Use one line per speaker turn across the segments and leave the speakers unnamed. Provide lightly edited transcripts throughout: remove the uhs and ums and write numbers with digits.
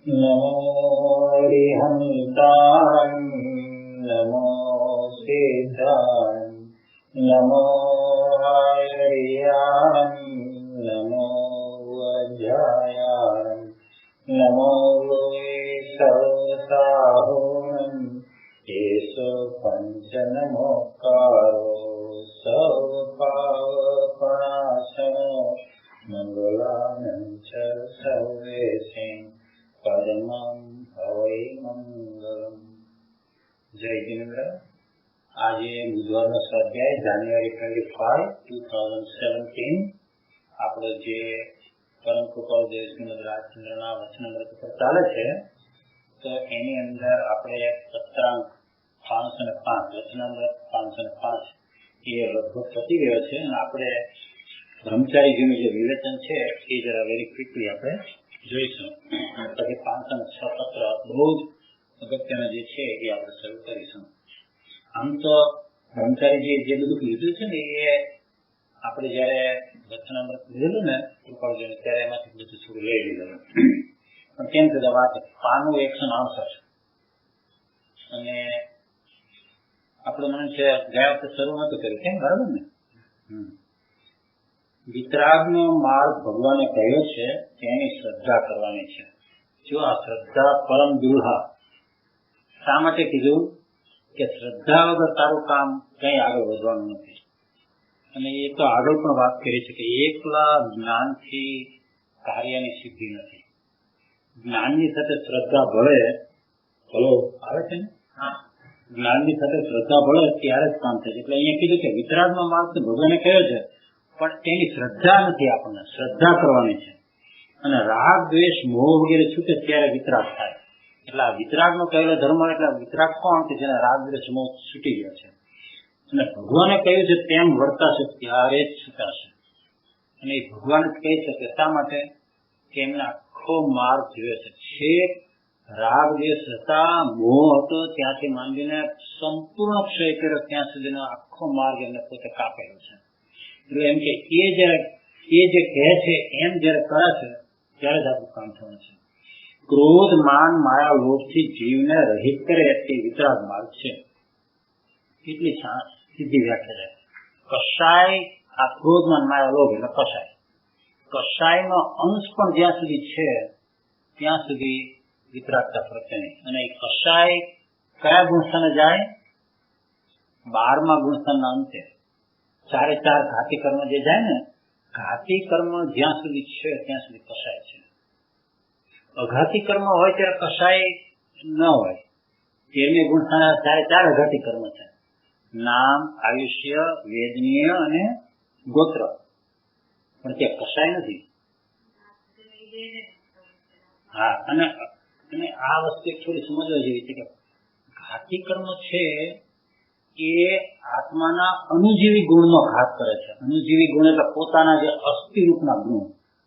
નમો હરિહંતાય નમો સિદ્ધાય નમો હરિયાય નમો વજ્રાય નમો સૌસાહુમ એસો પંચ નમોકારો સૌપાવપણાસનો મંગલાનં ચ સર્વેષાં પરમં હવૈ મંગલમ. જય જિનેન્દ્ર. આજે બુધવારનો સ્વાધ્યાય જાન્યુઆરી 25, 2017 આપણો જે પરમ કૃપાળુ દેવ શ્રીમદ રાજચંદ્રના વચનામૃત પર ચાલે છે, તો એની અંદર આપણે સત્રાંક 505 વચનામૃત 505 એ લગભગ પતી ગયો છે અને આપણે બ્રહ્મચારીજીનું જે વિવેચન છે એ જરા વેરી ક્વિકલી આપણે જોઈશું. પછી 506 પત્ર બહુ જ અગત્યના જે છે એ આપણે શરૂ કરીશું. આમ તો બ્રહ્મચારીજીએ જે બધું લીધું છે ને એ આપણે જયારે વચનામૃત લીધેલું ને કૃપાળુજીને ત્યારે એમાંથી બધું થોડું લઈ લીધેલું, પણ કેમ કે વાત પાનું 169 અને આપણે મને છે ગયા વખતે શરૂ નતું કર્યું, કેમ? બરાબર ને? વિતરાગનો માર્ગ ભગવાને કહ્યો છે તેની શ્રદ્ધા કરવાની છે. જો આ શ્રદ્ધા પરમ દૃઢા. શા માટે કીધું? કે શ્રદ્ધા વગર તારું કામ કઈ આગળ વધવાનું નથી. અને એ તો આગળ પણ વાત કરી છે કે એકલા જ્ઞાનથી કાર્યની સિદ્ધિ નથી. જ્ઞાનની સાથે શ્રદ્ધા ભળે, ભલો આવે છે ને? જ્ઞાનની સાથે શ્રદ્ધા ભળે ત્યારે જ કામ થાય છે. એટલે અહીંયા કીધું કે વિતરાગનો માર્ગ તો ભગવાને કહ્યો છે, પણ તેની શ્રદ્ધા નથી. આપણને શ્રદ્ધા કરવાની છે. અને રાગ દ્વેષ મોહ વગેરે છૂટે ત્યારે વિતરાગ થાય. એટલે આ વિતરાગનો કહેલો ધર્મ. એટલે વિતરાગ કોણ? કે જેને રાગ દ્વેષ મોહ છૂટી ગયો છે અને ભગવાને કહ્યું છે તેમ વર્તાશે ત્યારે જ છૂટાશે. અને એ ભગવાન જ કહી શકે. શા માટે? કે એમને આખો માર્ગ જોયો છે. છેક રાગ દ્વેષ હતા, મોહ હતો, ત્યાંથી માંડીને સંપૂર્ણ ક્ષય કર્યો ત્યાં સુધીનો આખો માર્ગ એમને પોતે કાપેલો છે. એટલે એમ કે એ જે કહે છે એમ જયારે કરે છે ત્યારે જ આપણું કામ થવાનું છે. ક્રોધ માન માયા લોભથી જીવને રહિત કરે તે વિતરાગ માર્ગ છે. કેટલી સીધી વ્યાખ્યા છે. કશાય આ ક્રોધ માન માયા લોભ એટલે કશાય. કશાયનો અંશ પણ જ્યાં સુધી છે ત્યાં સુધી વિતરાગતા પ્રત્યે નહીં. અને એ કશાય કયા ગુણસ્થાને જાય? 12મા ગુણસ્થાનના અંતે 4 ઘાતી કર્મ જે જાય ને, ઘાતી કર્મ જ્યાં સુધી છે ત્યાં સુધી કશાય છે. અઘાતી કર્મ હોય ત્યારે કશાય ન હોય. 13મી ગુણસ્થાન 4 અઘાતી કર્મ છે: નામ, આયુષ્ય, વેદનીય અને ગોત્ર. પણ ત્યાં કશાય નથી. હા, અને આ વસ્તુ થોડી સમજવા જેવી છે કે ઘાતી કર્મ છે એ આત્માના અનુજીવી ગુણનો ઘાત કરે છે. અનુજીવી ગુણ એટલે પોતાના જે અસ્થિ રૂપના ગુણ,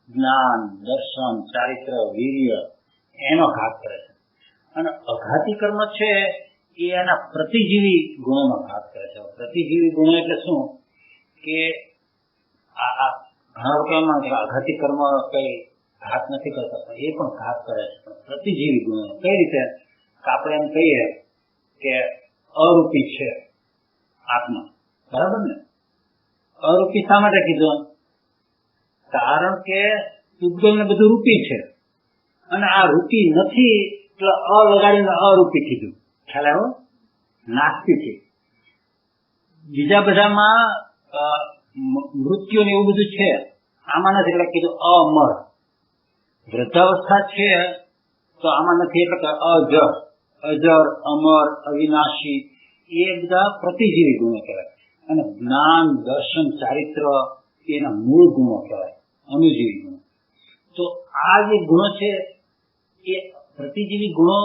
જ્ઞાન, દર્શન, ચારિત્ર, વીર્ય, એનો ઘાત કરે છે. અને અઘાતી કર્મ છે એ એના પ્રતિજીવી ગુણોનો ઘાત કરે છે. પ્રતિજીવી ગુણો એટલે શું? કે આ ઘણા લોકો અઘાતી કર્મ કઈ ઘાત નથી કરતા, પણ એ પણ ઘાત કરે છે. પણ પ્રતિજીવી ગુણો કઈ રીતે? આપણે એમ કહીએ કે અરૂપી છે આત્મા, બરાબર ને? અરૂપી શા માટે કીધું? કારણ કે પૂતગલ ને બધું રૂપી છે અને આ રૂપી નથી એટલે લગાડીને અરૂપી કીધું. ખ્યાલ આવ્યો? નાસ્તી છે. બીજા બધામાં મૃત્યુ ને એવું બધું છે, આમાં નથી એટલે કીધું અમર. વૃદ્ધાવસ્થા છે તો આમાં નથી એટલે કે અજર. અજર, અમર, અવિનાશી એ બધા પ્રતિજીવી ગુણો કહેવાય. અને જ્ઞાન, દર્શન, ચારિત્ર એના મૂળ ગુણો કહેવાય, અનુજીવી ગુણો. તો આ જે ગુણો છે એ પ્રતિજીવી ગુણો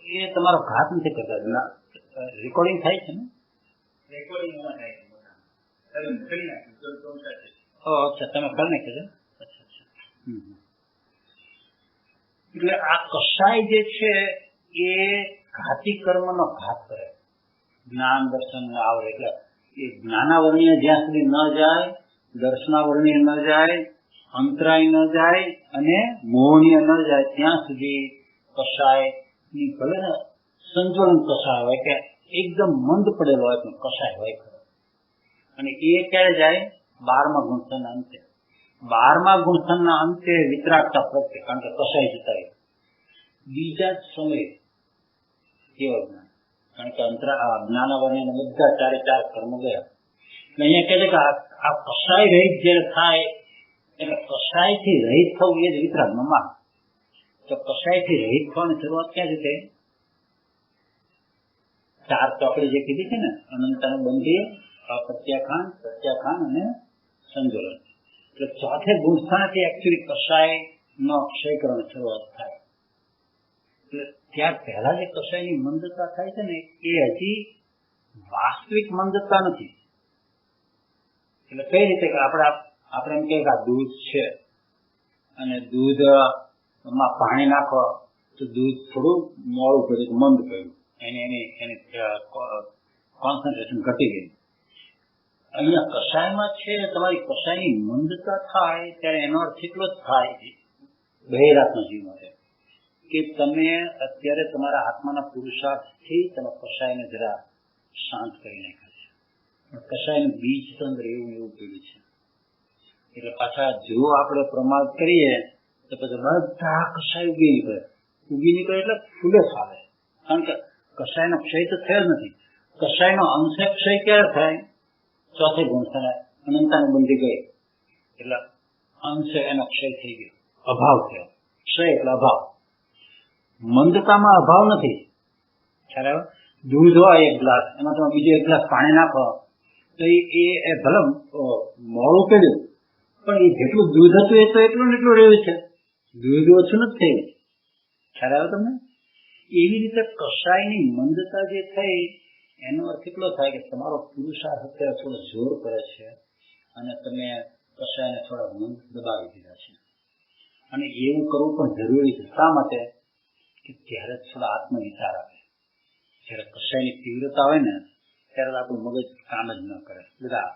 એ તમારો ઘાત નથી કરતા. રેકોર્ડિંગ થાય છે ને? રેકોર્ડિંગ થાય છે. અચ્છા, તમે કરી નાખી છો. એટલે આ કશાય જે છે એ ઘાતી કર્મનો ઘાત કરે. જ્ઞાન, દર્શન આવડે એટલે એ જ્ઞાનાવરણીય જ્યાં સુધી ન જાય, દર્શનાવરણીય ન જાય, અંતરાય ન જાય અને મોહનીય ન જાય ત્યાં સુધી કષાયની ભલે ને સંતુલન કષાય હોય કે એકદમ મંદ પડેલો હોય પણ કષાય હોય ખરો. અને એ ક્યારે જાય? 12મા ગુણસ્થાનના અંતે. 12મા ગુણસ્થાનના અંતે વિતરાગતા પ્રગટે, કારણ કે કષાય જતા રહે. બીજા જ સમયે કેવો જ્ઞાન, કારણ કે જ્ઞાનાવરણને બધા 4 કર્મ ગયા. અહીંયા કહે છે કે આ કષાય રહિત જયારે થાય એટલે કષાયથી રહિત થવું એ જ વિતરાગનો માર્ગ. તો કષાયથી રહિત થવાની શરૂઆત ક્યાંથી થઈ? 4 ચોકડી જે કીધી છે ને, અનંતાનુબંધી, અપ્રત્યાખાન, પ્રત્યાખાન અને સંજોલન. એટલે ચોથે ગુણસ્થાનથી એકચ્યુઅલી કષાયનો ક્ષય કરવાની શરૂઆત થાય. એટલે ત્યાર પહેલા જે કષાયની મંદતા થાય છે ને એ હજી વાસ્તવિક મંદતા નથી. એટલે કઈ રીતે કે આપણે એમ કહીએ કે આ દૂધ છે અને દૂધમાં પાણી નાખો તો દૂધ થોડું મોડું કર્યું, મંદ કર્યું, એની કોન્સન્ટ્રેશન ઘટી ગયું. અહીંયા કષાયમાં છે તમારી કષાયની મંદતા થાય ત્યારે એનો અર્થ એટલો જ થાય બહિરાત્મા જીવ માટે કે તમે અત્યારે તમારા આત્માના પુરુષાર્થથી તમે કષાયને જરા શાંત કરી નાખ્યા છે. પણ કષાયનું બીજ તંત્ર એવું પીડ્યું છે. એટલે પાછા જો આપણે પ્રમાદ કરીએ તો પછી બધા કષાય ઉગી નીકળે એટલે ફૂલે ફાલે. કારણ કે કષાયનો ક્ષય તો થયો જ નથી. કષાયનો અંશે ક્ષય ક્યારે થાય? ચોથે ગુણસ્થાને અનંતાનુબંધી ગઈ એટલે અંશે એનો ક્ષય થઈ ગયો, અભાવ થયો. ક્ષય એટલે અભાવ. મંદતામાં અભાવ નથી. ખ્યાલ આવે? દૂધ હોય 1 ગ્લાસ, એમાં તમે બીજો 1 ગ્લાસ પાણી નાખો તો એ ભલે મોડું પડ્યું પણ એ જેટલું દૂધ હતું એ તો એટલું ને એટલું રહ્યું છે, દૂધ ઓછું નથી થયું. ખ્યાલ આવે તમને? એવી રીતે કષાયની મંદતા જે થઈ એનો અર્થ એટલો થાય કે તમારો પુરુષાર્થ અત્યારે થોડો જોર કરે છે અને તમે કષાયને થોડા મંદ દબાવી દીધા છે. અને એવું કરવું પણ જરૂરી છે. શા માટે? કે ત્યારે થોડા આત્મવિચાર આવે. જયારે કષાયની તીવ્રતા હોય ને ત્યારે આપણું મગજ કામ જ ન કરે. બધા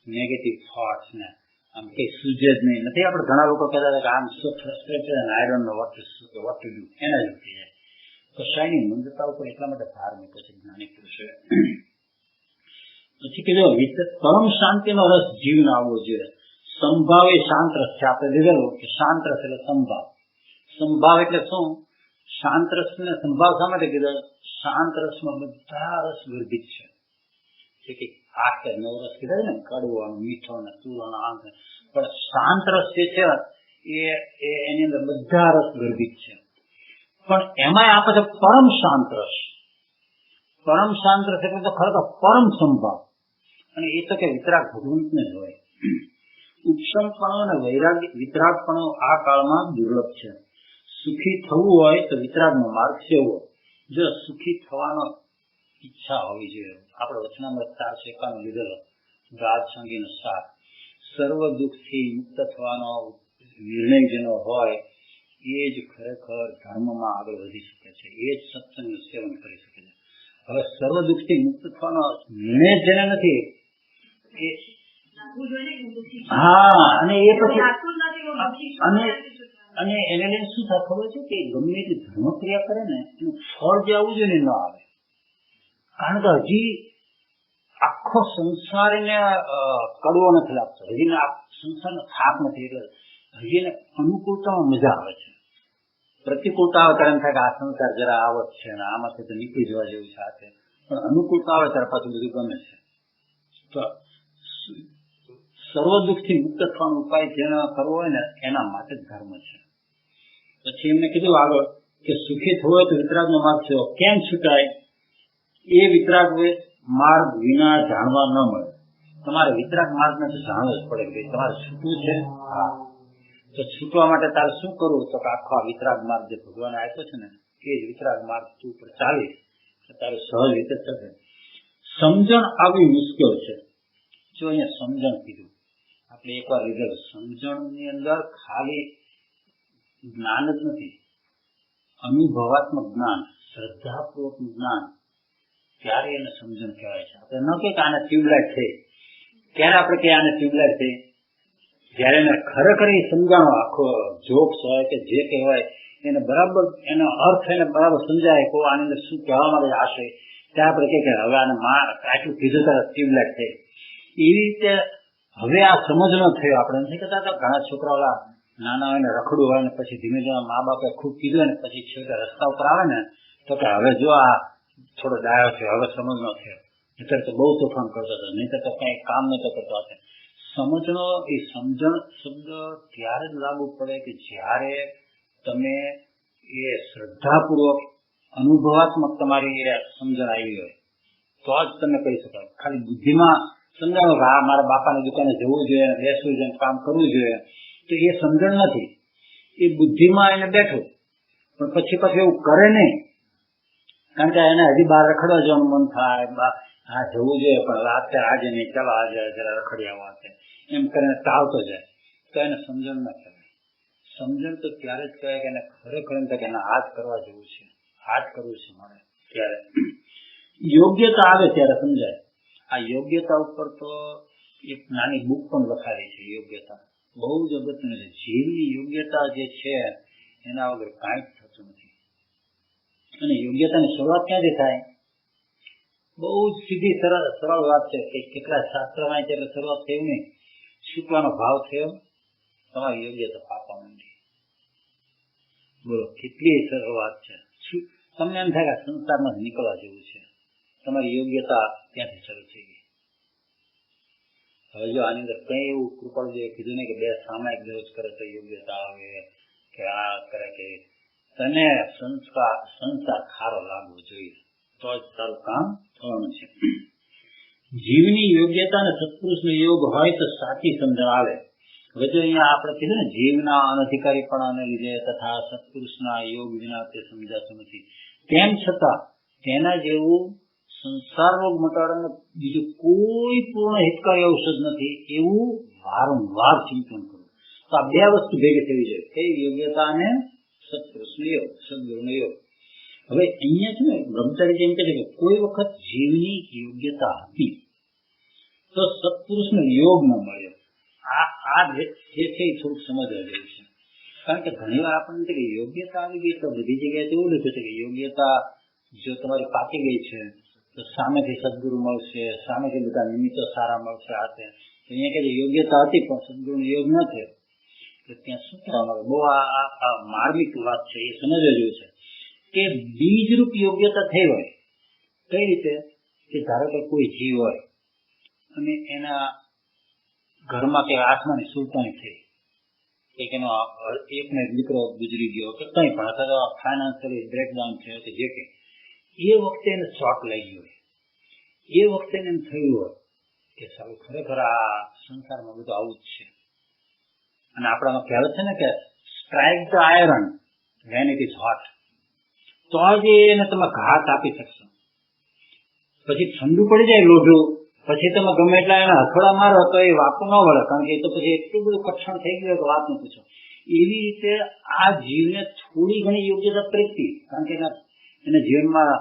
નેગેટિવ થોટ્સ ને આમ કઈ સૂજે જ નહીં. નથી આપણે ઘણા લોકો કહેતા હતા કે આમ so frustrated and I don't know what to do, એના જેવું થઈ જાય. કષાયની મંદતા ઉપર એટલા માટે ભાર મૂક્યો છે જ્ઞાની પુરુષોએ. પછી કીધું પરમ શાંતિનો રસ જીવને આવવો જોઈએ. સંભાવ એ શાંત રસ છે. આપણે લીધેલું કે શાંત રસ એટલે સંભાવ. સંભાવ એટલે શું? શાંત રસ ને સંભાવ શા માટે કીધો? શાંત રસમાં બધા રસ ગર્ભિત છે. કે 8 કે 9 રસ કીધા છે ને, કડવો, મીઠો ને તુરો ને આમ. પણ શાંત રસ જે છે એ એની અંદર બધા રસ ગર્ભિત છે. પણ એમાં આપે છે પરમ શાંત રસ. પરમ શાંત રસ એટલે તો ખરેખર પરમ સંભાવ. અને એ તો કે વિતરાગ ભગવંતને જ હોય. ઉપશમપણો અને વૈરાગ્ય વિતરાગપણો આ કાળમાં દુર્લભ છે. સુખી થવું હોય તો વિતરાગનો માર્ગ સેવો. જો સુખી થવાનો ઈચ્છા હોવી જોઈએ. આપણે વચનામૃત 4:51 લીધેલો રાજસંગીનો સાર. સર્વ દુઃખથી મુક્ત થવાનો નિર્ણય જેનો હોય એ જ ખરેખર ધર્મમાં આગળ વધી શકે છે. એ જ સત્સંગનું સેવન કરી શકે છે. હવે સર્વ દુઃખથી મુક્ત થવાનો નિર્ણય જેને નથી એ અને એ પછી અને એને લઈને શું થાય ખબર છે કે ગમે એટલી ધર્મક્રિયા કરે ને એનું ફળ જે આવવું જોઈએ ન આવે. કારણ કે હજી આખો સંસાર એને કડવો નથી લાગતો. હજી આ સંસારનો થાક નથી. એટલે હજી એને અનુકૂળતામાં મજા આવે છે. પ્રતિકૂળતા આવે ત્યારે એમ થાય કે આ સંસાર જરા આવત છે ને આમાંથી તો નીકળી જવા જેવું છે. આ છે પણ અનુકૂળતા આવે ત્યારે પાછું બધું ગમે છે. તો સર્વ દુઃખથી મુક્ત થવાનો ઉપાય જેને કરવો હોય ને એના માટે જ ધર્મ છે. પછી એમને કીધું આગળ કે સુખી થવું હોય તો વિતરાગનો માર્ગ છે. કેમ છૂટાય? એ વિતરાગ માર્ગ વિના જાણવા ન મળે. તમારે વિતરાગ માર્ગને તો જાણવો જ પડે કે તમારે છૂટવું છે. હા, તો છૂટવા માટે તારે શું કરવું? તો કે આખો વિતરાગ માર્ગ જે ભગવાને આપ્યો છે ને એ જ વિતરાગ માર્ગ તું ઉપર ચાલીશ તો તારું સહજ રીતે થશે. સમજણ આવી મુશ્કેલ છે. જો અહીંયા સમજણ કીધું આપણે એકવાર લીધેલું. સમજણની અંદર ખાલી જ્ઞાન જ નથી, અનુભવાત્મક જ્ઞાન, શ્રદ્ધાપૂર્વકનું જ્ઞાન, ત્યારે એને સમજણ કહેવાય છે. આપણે ન કે આને ટ્યુબલાઇટ થઈ. ક્યારે આપણે કે આને ટ્યુબલાઇટ થઈ? જયારે એને ખરેખર એ સમજાણો આખો જોક્સ હોય કે જે કહેવાય એને બરાબર એનો અર્થ એને બરાબર સમજાય કે આની અંદર શું કહેવા માંગે આશય, ત્યાં આપણે કહીએ કે હવે આને આટલું કીધું ત્યારે ટ્યુબલાઇટ થઈ. એવી રીતે હવે આ સમજનો થયો. આપણે નથી કહેતા કે ઘણા છોકરાઓ નાના હોય ને રખડું હોય ને પછી ધીમે ધીમે મા બાપે ખૂબ કીધું ને પછી છેવટે રસ્તા ઉપર આવે ને તો કે હવે જો આ થોડો ડાયો થયો, હવે સમજનો થયો. નહીતર તો બહુ તોફાન કરતો હતો, નહીતર તો કઈ કામ નતો કરતો હતો. સમજણો એ સમજણ શબ્દ ત્યારે જ લાગુ પડે કે જ્યારે તમે એ શ્રદ્ધાપૂર્વક અનુભવાત્મક તમારી સમજણ આવી હોય તો જ તમે કહી શકાય. ખાલી બુદ્ધિમાં સમજાવો કે આ મારા બાપાની દુકાને જવું જોઈએ, બેસવું જોઈએ, કામ કરવું જોઈએ, તો એ સમજણ નથી. એ બુદ્ધિમાં એને બેઠું પણ પછી એવું કરે નહીં, કારણ કે એને હજી બહાર રખડવા જવાનું મન થાય, હા જવું જોઈએ પણ અત્યારે આજે નહીં, ચાલો આજે જરા રખડી આવો એમ કરીને ટાળતો જાય તો એને સમજણ ના કહેવાય. સમજણ તો ત્યારે જ કહેવાય કે એને ખરેખર એમ થાય કે એને આ જ કરવા જેવું છે, આ જ કરવું છે મારે. ત્યારે યોગ્યતા આવે ત્યારે સમજાય. આ યોગ્યતા ઉપર તો એક નાની બુક પણ લખાયેલી છે. યોગ્યતા બહુ જ અગત્યનું છે. જીવની યોગ્યતા જે છે એના વગર કાંઈ જ થતું નથી. અને યોગ્યતાની શરૂઆત ક્યાંથી થાય? બહુ જ સીધી સરળ વાત છે કે કેટલા શાસ્ત્રમાં એટલે શરૂઆત થયું નહીં, છૂટવાનો ભાવ થયો, તમારી યોગ્યતા પાપા માંડી. બોલો કેટલી સરળ વાત છે. તમને એમ થાય કે સંસારમાં નીકળવા જેવું છે, તમારી યોગ્યતા ત્યાંથી શરૂ થઈ ગઈ. હવે જો આની અંદર કઈ એવું કૃપાળુજીએ કીધું નહીં કે બે સામાયિક દરરોજ કરે તો યોગ્યતા આવે કે આ કરે કે તને સંસાર ખારો લાગવો જોઈએ તો જ તારું કામ થવાનું છે. જીવની યોગ્યતા અને સત્પુરુષનો યોગ હોય તો સાચી સમજણ આવે. હવે જો અહીંયા આપણે કીધું ને જીવના અનધિકારીપણાને લીધે તથા સત્પુરુષના યોગ વિના તે સમજાતું નથી, તેમ છતાં તેના જેવું સંસાર રોગ મટાડવાનું બીજું કોઈ પૂર્ણ હિતકારી ઔષધ નથી એવું વારંવાર ચિંતન કરવું. તો આ બે વસ્તુ ભેગી થવી જોઈએ, કઈ યોગ્યતા અને સત્પુરુષનો યોગ, સદગુરુનો યોગ. હવે અહીંયા છે ને બ્રહ્મચારી એમ કહે છે કે કોઈ વખત જીવની યોગ્યતા હતી તો સત્પુરુષનો યોગ ન મળ્યો. આ જે છે એ થોડુંક સમજવા જેવું છે. કારણ કે ઘણી વાર આપણને કે યોગ્યતા આવી ગઈ તો બધી જગ્યાએ એવું લખ્યું છે કે યોગ્યતા જો તમારી પાકી ગઈ છે તો સામેથી સદગુરુ મળશે, સામેથી બધા નિમિત્તો સારા મળશે. આ છે અહીંયા કે યોગ્યતા હતી પણ સદગુરુનો યોગ ન થયો તો ત્યાં શું કહેવામાં આવે? બહુ આ માર્મિક વાત છે, એ સમજવા જેવું છે કે બીજરૂપ યોગ્યતા થઈ હોય. કઈ રીતે? કે ધારો કે કોઈ જીવ હોય અને એના ઘરમાં કે આત્માની સુલતાની થઈ, એક એનો એકનો એક દીકરો ગુજરી ગયો કે કંઈ પણ, અથવા ફાઇનાન્શિયલી બ્રેકડાઉન થયો કે જે કે એ વખતે એને શોક લાગી હોય, એ વખતે એને એમ થયું હોય કે સારું ખરેખર આ સંસારમાં બધું આવું જ છે. અને આપણામાં કહેવત છે ને કે strike the iron when it is hot, તો જ એને તમે ઘાત આપી શકશો. પછી ઠંડુ પડી જાય લોઢું, પછી તમે ગમે એટલા એને હથોડા મારો તો એ વાપું ન વળે, કારણ કે એ તો પછી એટલું બધું કઠણ થઈ ગયું કે વાત ન પૂછો. એવી રીતે આ જીવને થોડી ઘણી યોગ્યતા પ્રગટી, કારણ કે એના જીવનમાં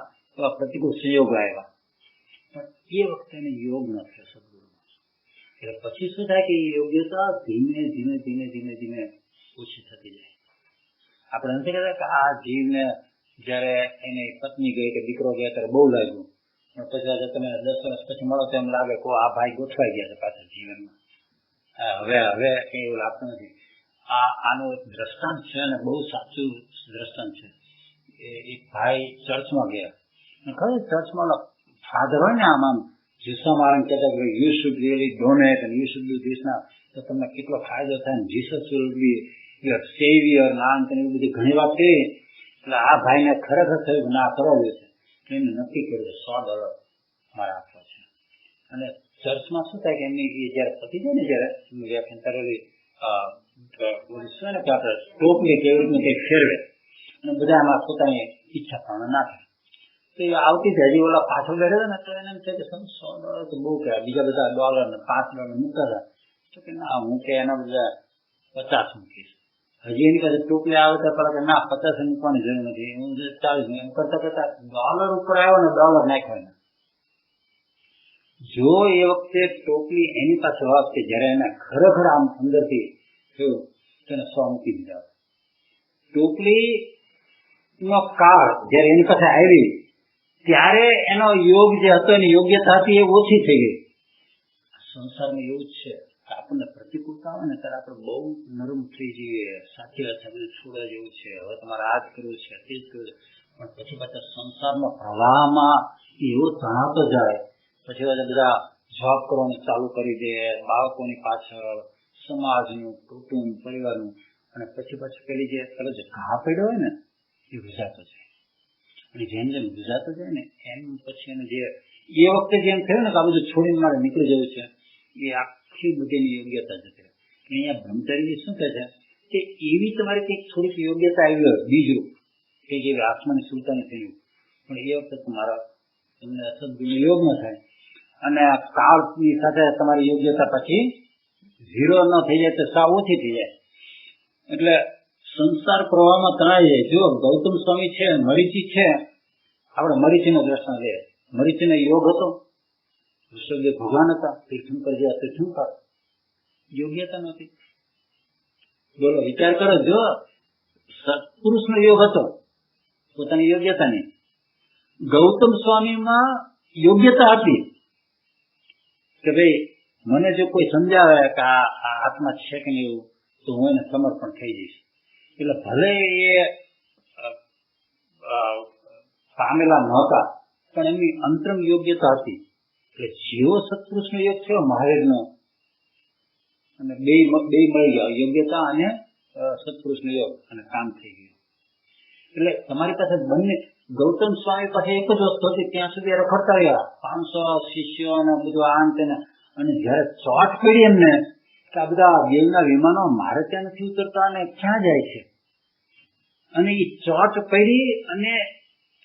પ્રતિકૂળ સંયોગો આવ્યા પણ એ વખતે એને યોગ ન થયો સદગુરુમાં. એટલે પછી શું થાય કે એ યોગ્યતા ધીમે ધીમે ધીમે ધીમે ધીમે ઓછી થતી જાય. આપણે નથી કહેતા કે આ જીવને જયારે એની પત્ની ગઈ કે દીકરો ગયા ત્યારે બહુ લાગ્યું, પણ પછી તમે 10 વર્ષ પછી મળો તો એમ લાગે કે આ ભાઈ ગોઠવાઈ ગયા છે પાછળ જીવનમાં. હવે કઈ એવું લાગતું નથી. આનું એક દ્રષ્ટાંત છે અને બહુ સાચું દ્રષ્ટાંત છે. એક ભાઈ ચર્ચમાં ગયા, ખબર ચર્ચમાં ફાધર હોય ને આમ જીસસ મારા કહેતા કે you should really donate and you should do this ના, તો તમને કેટલો ફાયદો થાય, Jesus will be your saviour નામ એવી બધી ઘણી વાત કરી. એટલે આ ભાઈને ખરેખર થયું કે ના કરવા જોઈએ છે, એને નક્કી કર્યું $100 મારે આપવા છે. અને ચર્ચમાં શું થાય કે એમની જયારે પતી જાય ને જયારે વ્યાખ્યાન કરેલી શું ને કે આપણે ટોપલી કેવી રીતનું કંઈક ફેરવે અને બધા એમાં પોતાની ઈચ્છા પ્રમાણે નાખે. તો એ આવતી હજી ઓલા પાછળ બેઠા ને તો એને એમ છે કે $100 તો બહુ કહેવાય, બીજા બધા $1 ને $5 મૂકતા હતા. તો કે ના હું કે એના બધા 50 મૂકીશ. હજી એની પાસે ટોપલી આવે તો પેલા કે ના 50 મૂકવાની જરૂર નથી, હું 40 એમ કરતા કરતા $1 ઉપર આવ્યો ને $1 નાખ્યો. જો એ વખતે ટોપલી એની પાસે હોત કે જયારે એને ખરેખર આમ અંદરથી થયું તેને સો મૂકી દીધા. ટોપલી નો કાળ જયારે એની પાસે આવી ત્યારે એનો યોગ જે હતો એની યોગ્યતા હતી એ ઓછી થઈ ગઈ. સંસારમાં એવું જ છે કે આપણને પ્રતિકૂળતા આવે ને ત્યારે આપણે બહુ નરમ થઈ જઈએ, સાચી વાત છે, બધું છોડવા જેવું છે, હવે તમારે આ જ કરવું છે, તે જ કરવું છે. પણ પછી પાછા સંસારના પ્રવાહમાં એવો તણાતો જાય, પછી બધા જોબ કરવાનું ચાલુ કરી દે, બાળકોની પાછળ, સમાજનું, કુટુંબ, પરિવારનું, અને પછી પેલી જે તરત ઘા પડ્યો હોય ને એ વિઝાતો જાય. અને જેમ જેમ વિઝાતો જાય ને એમ પછી એને જે એ વખતે જેમ થયું ને કે આ બધું છોડીને મારે નીકળી જવું છે, એ આખી બુદ્ધિની યોગ્યતા જતી રહે. અહીંયા બ્રહ્મચારી શું કહે છે કે એવી તમારી કંઈક થોડીક યોગ્યતા આવી હોય બીજું કે જે આત્માની સુલતાની થયું, પણ એ વખતે તમને અસદગુણ યોગ ન થાય અને કાળની સાથે તમારી યોગ્યતા પછી ઝીરો ન થઈ જાય તો સાવ ઓછી થઈ જાય. એટલે સંસાર પ્રવાહમાં તણાઈ જાય. જો ગૌતમ સ્વામી છે, મરીચી છે, આપણે મરીચીનો દ્રષ્ટાંત લઈએ. મરીચીનો યોગ હતો, ઋષભદેવ ભગવાન હતા, તીર્થંકર જેવા તીર્થંકર, યોગ્યતા નથી. બોલો વિચાર કરો, જો સત્પુરુષનો યોગ હતો, પોતાની યોગ્યતા નહીં. ગૌતમ સ્વામીમાં યોગ્યતા હતી કે ભાઈ મને જો કોઈ સમજાવે કે આ આત્મા છે કે નહીં એવું, તો હું એને સમર્પણ થઈ જઈશ. એટલે ભલે એ પામેલા નહોતા પણ એમની અંતરંગ યોગ્યતા હતી. એટલે જેવો સત્પુરુષનો યોગ થયો મહાવીરનો, અને બે મળી ગયા, યોગ્યતા અને સત્પુરુષનો યોગ, અને કામ થઈ ગયું. એટલે તમારી પાસે બંને, ગૌતમ સ્વામી પાસે એક જ વસ્તુ હતી, ત્યાં સુધી રખડતા રહ્યા 500 શિષ્યો અને બધું આ તેને, અને જયારે ચોટ પડી એમને કે આ બધા દેવના વિમાનો મારે ત્યાં નથી ઉતરતા અને ક્યાં જાય છે, અને એ ચોટ પડી અને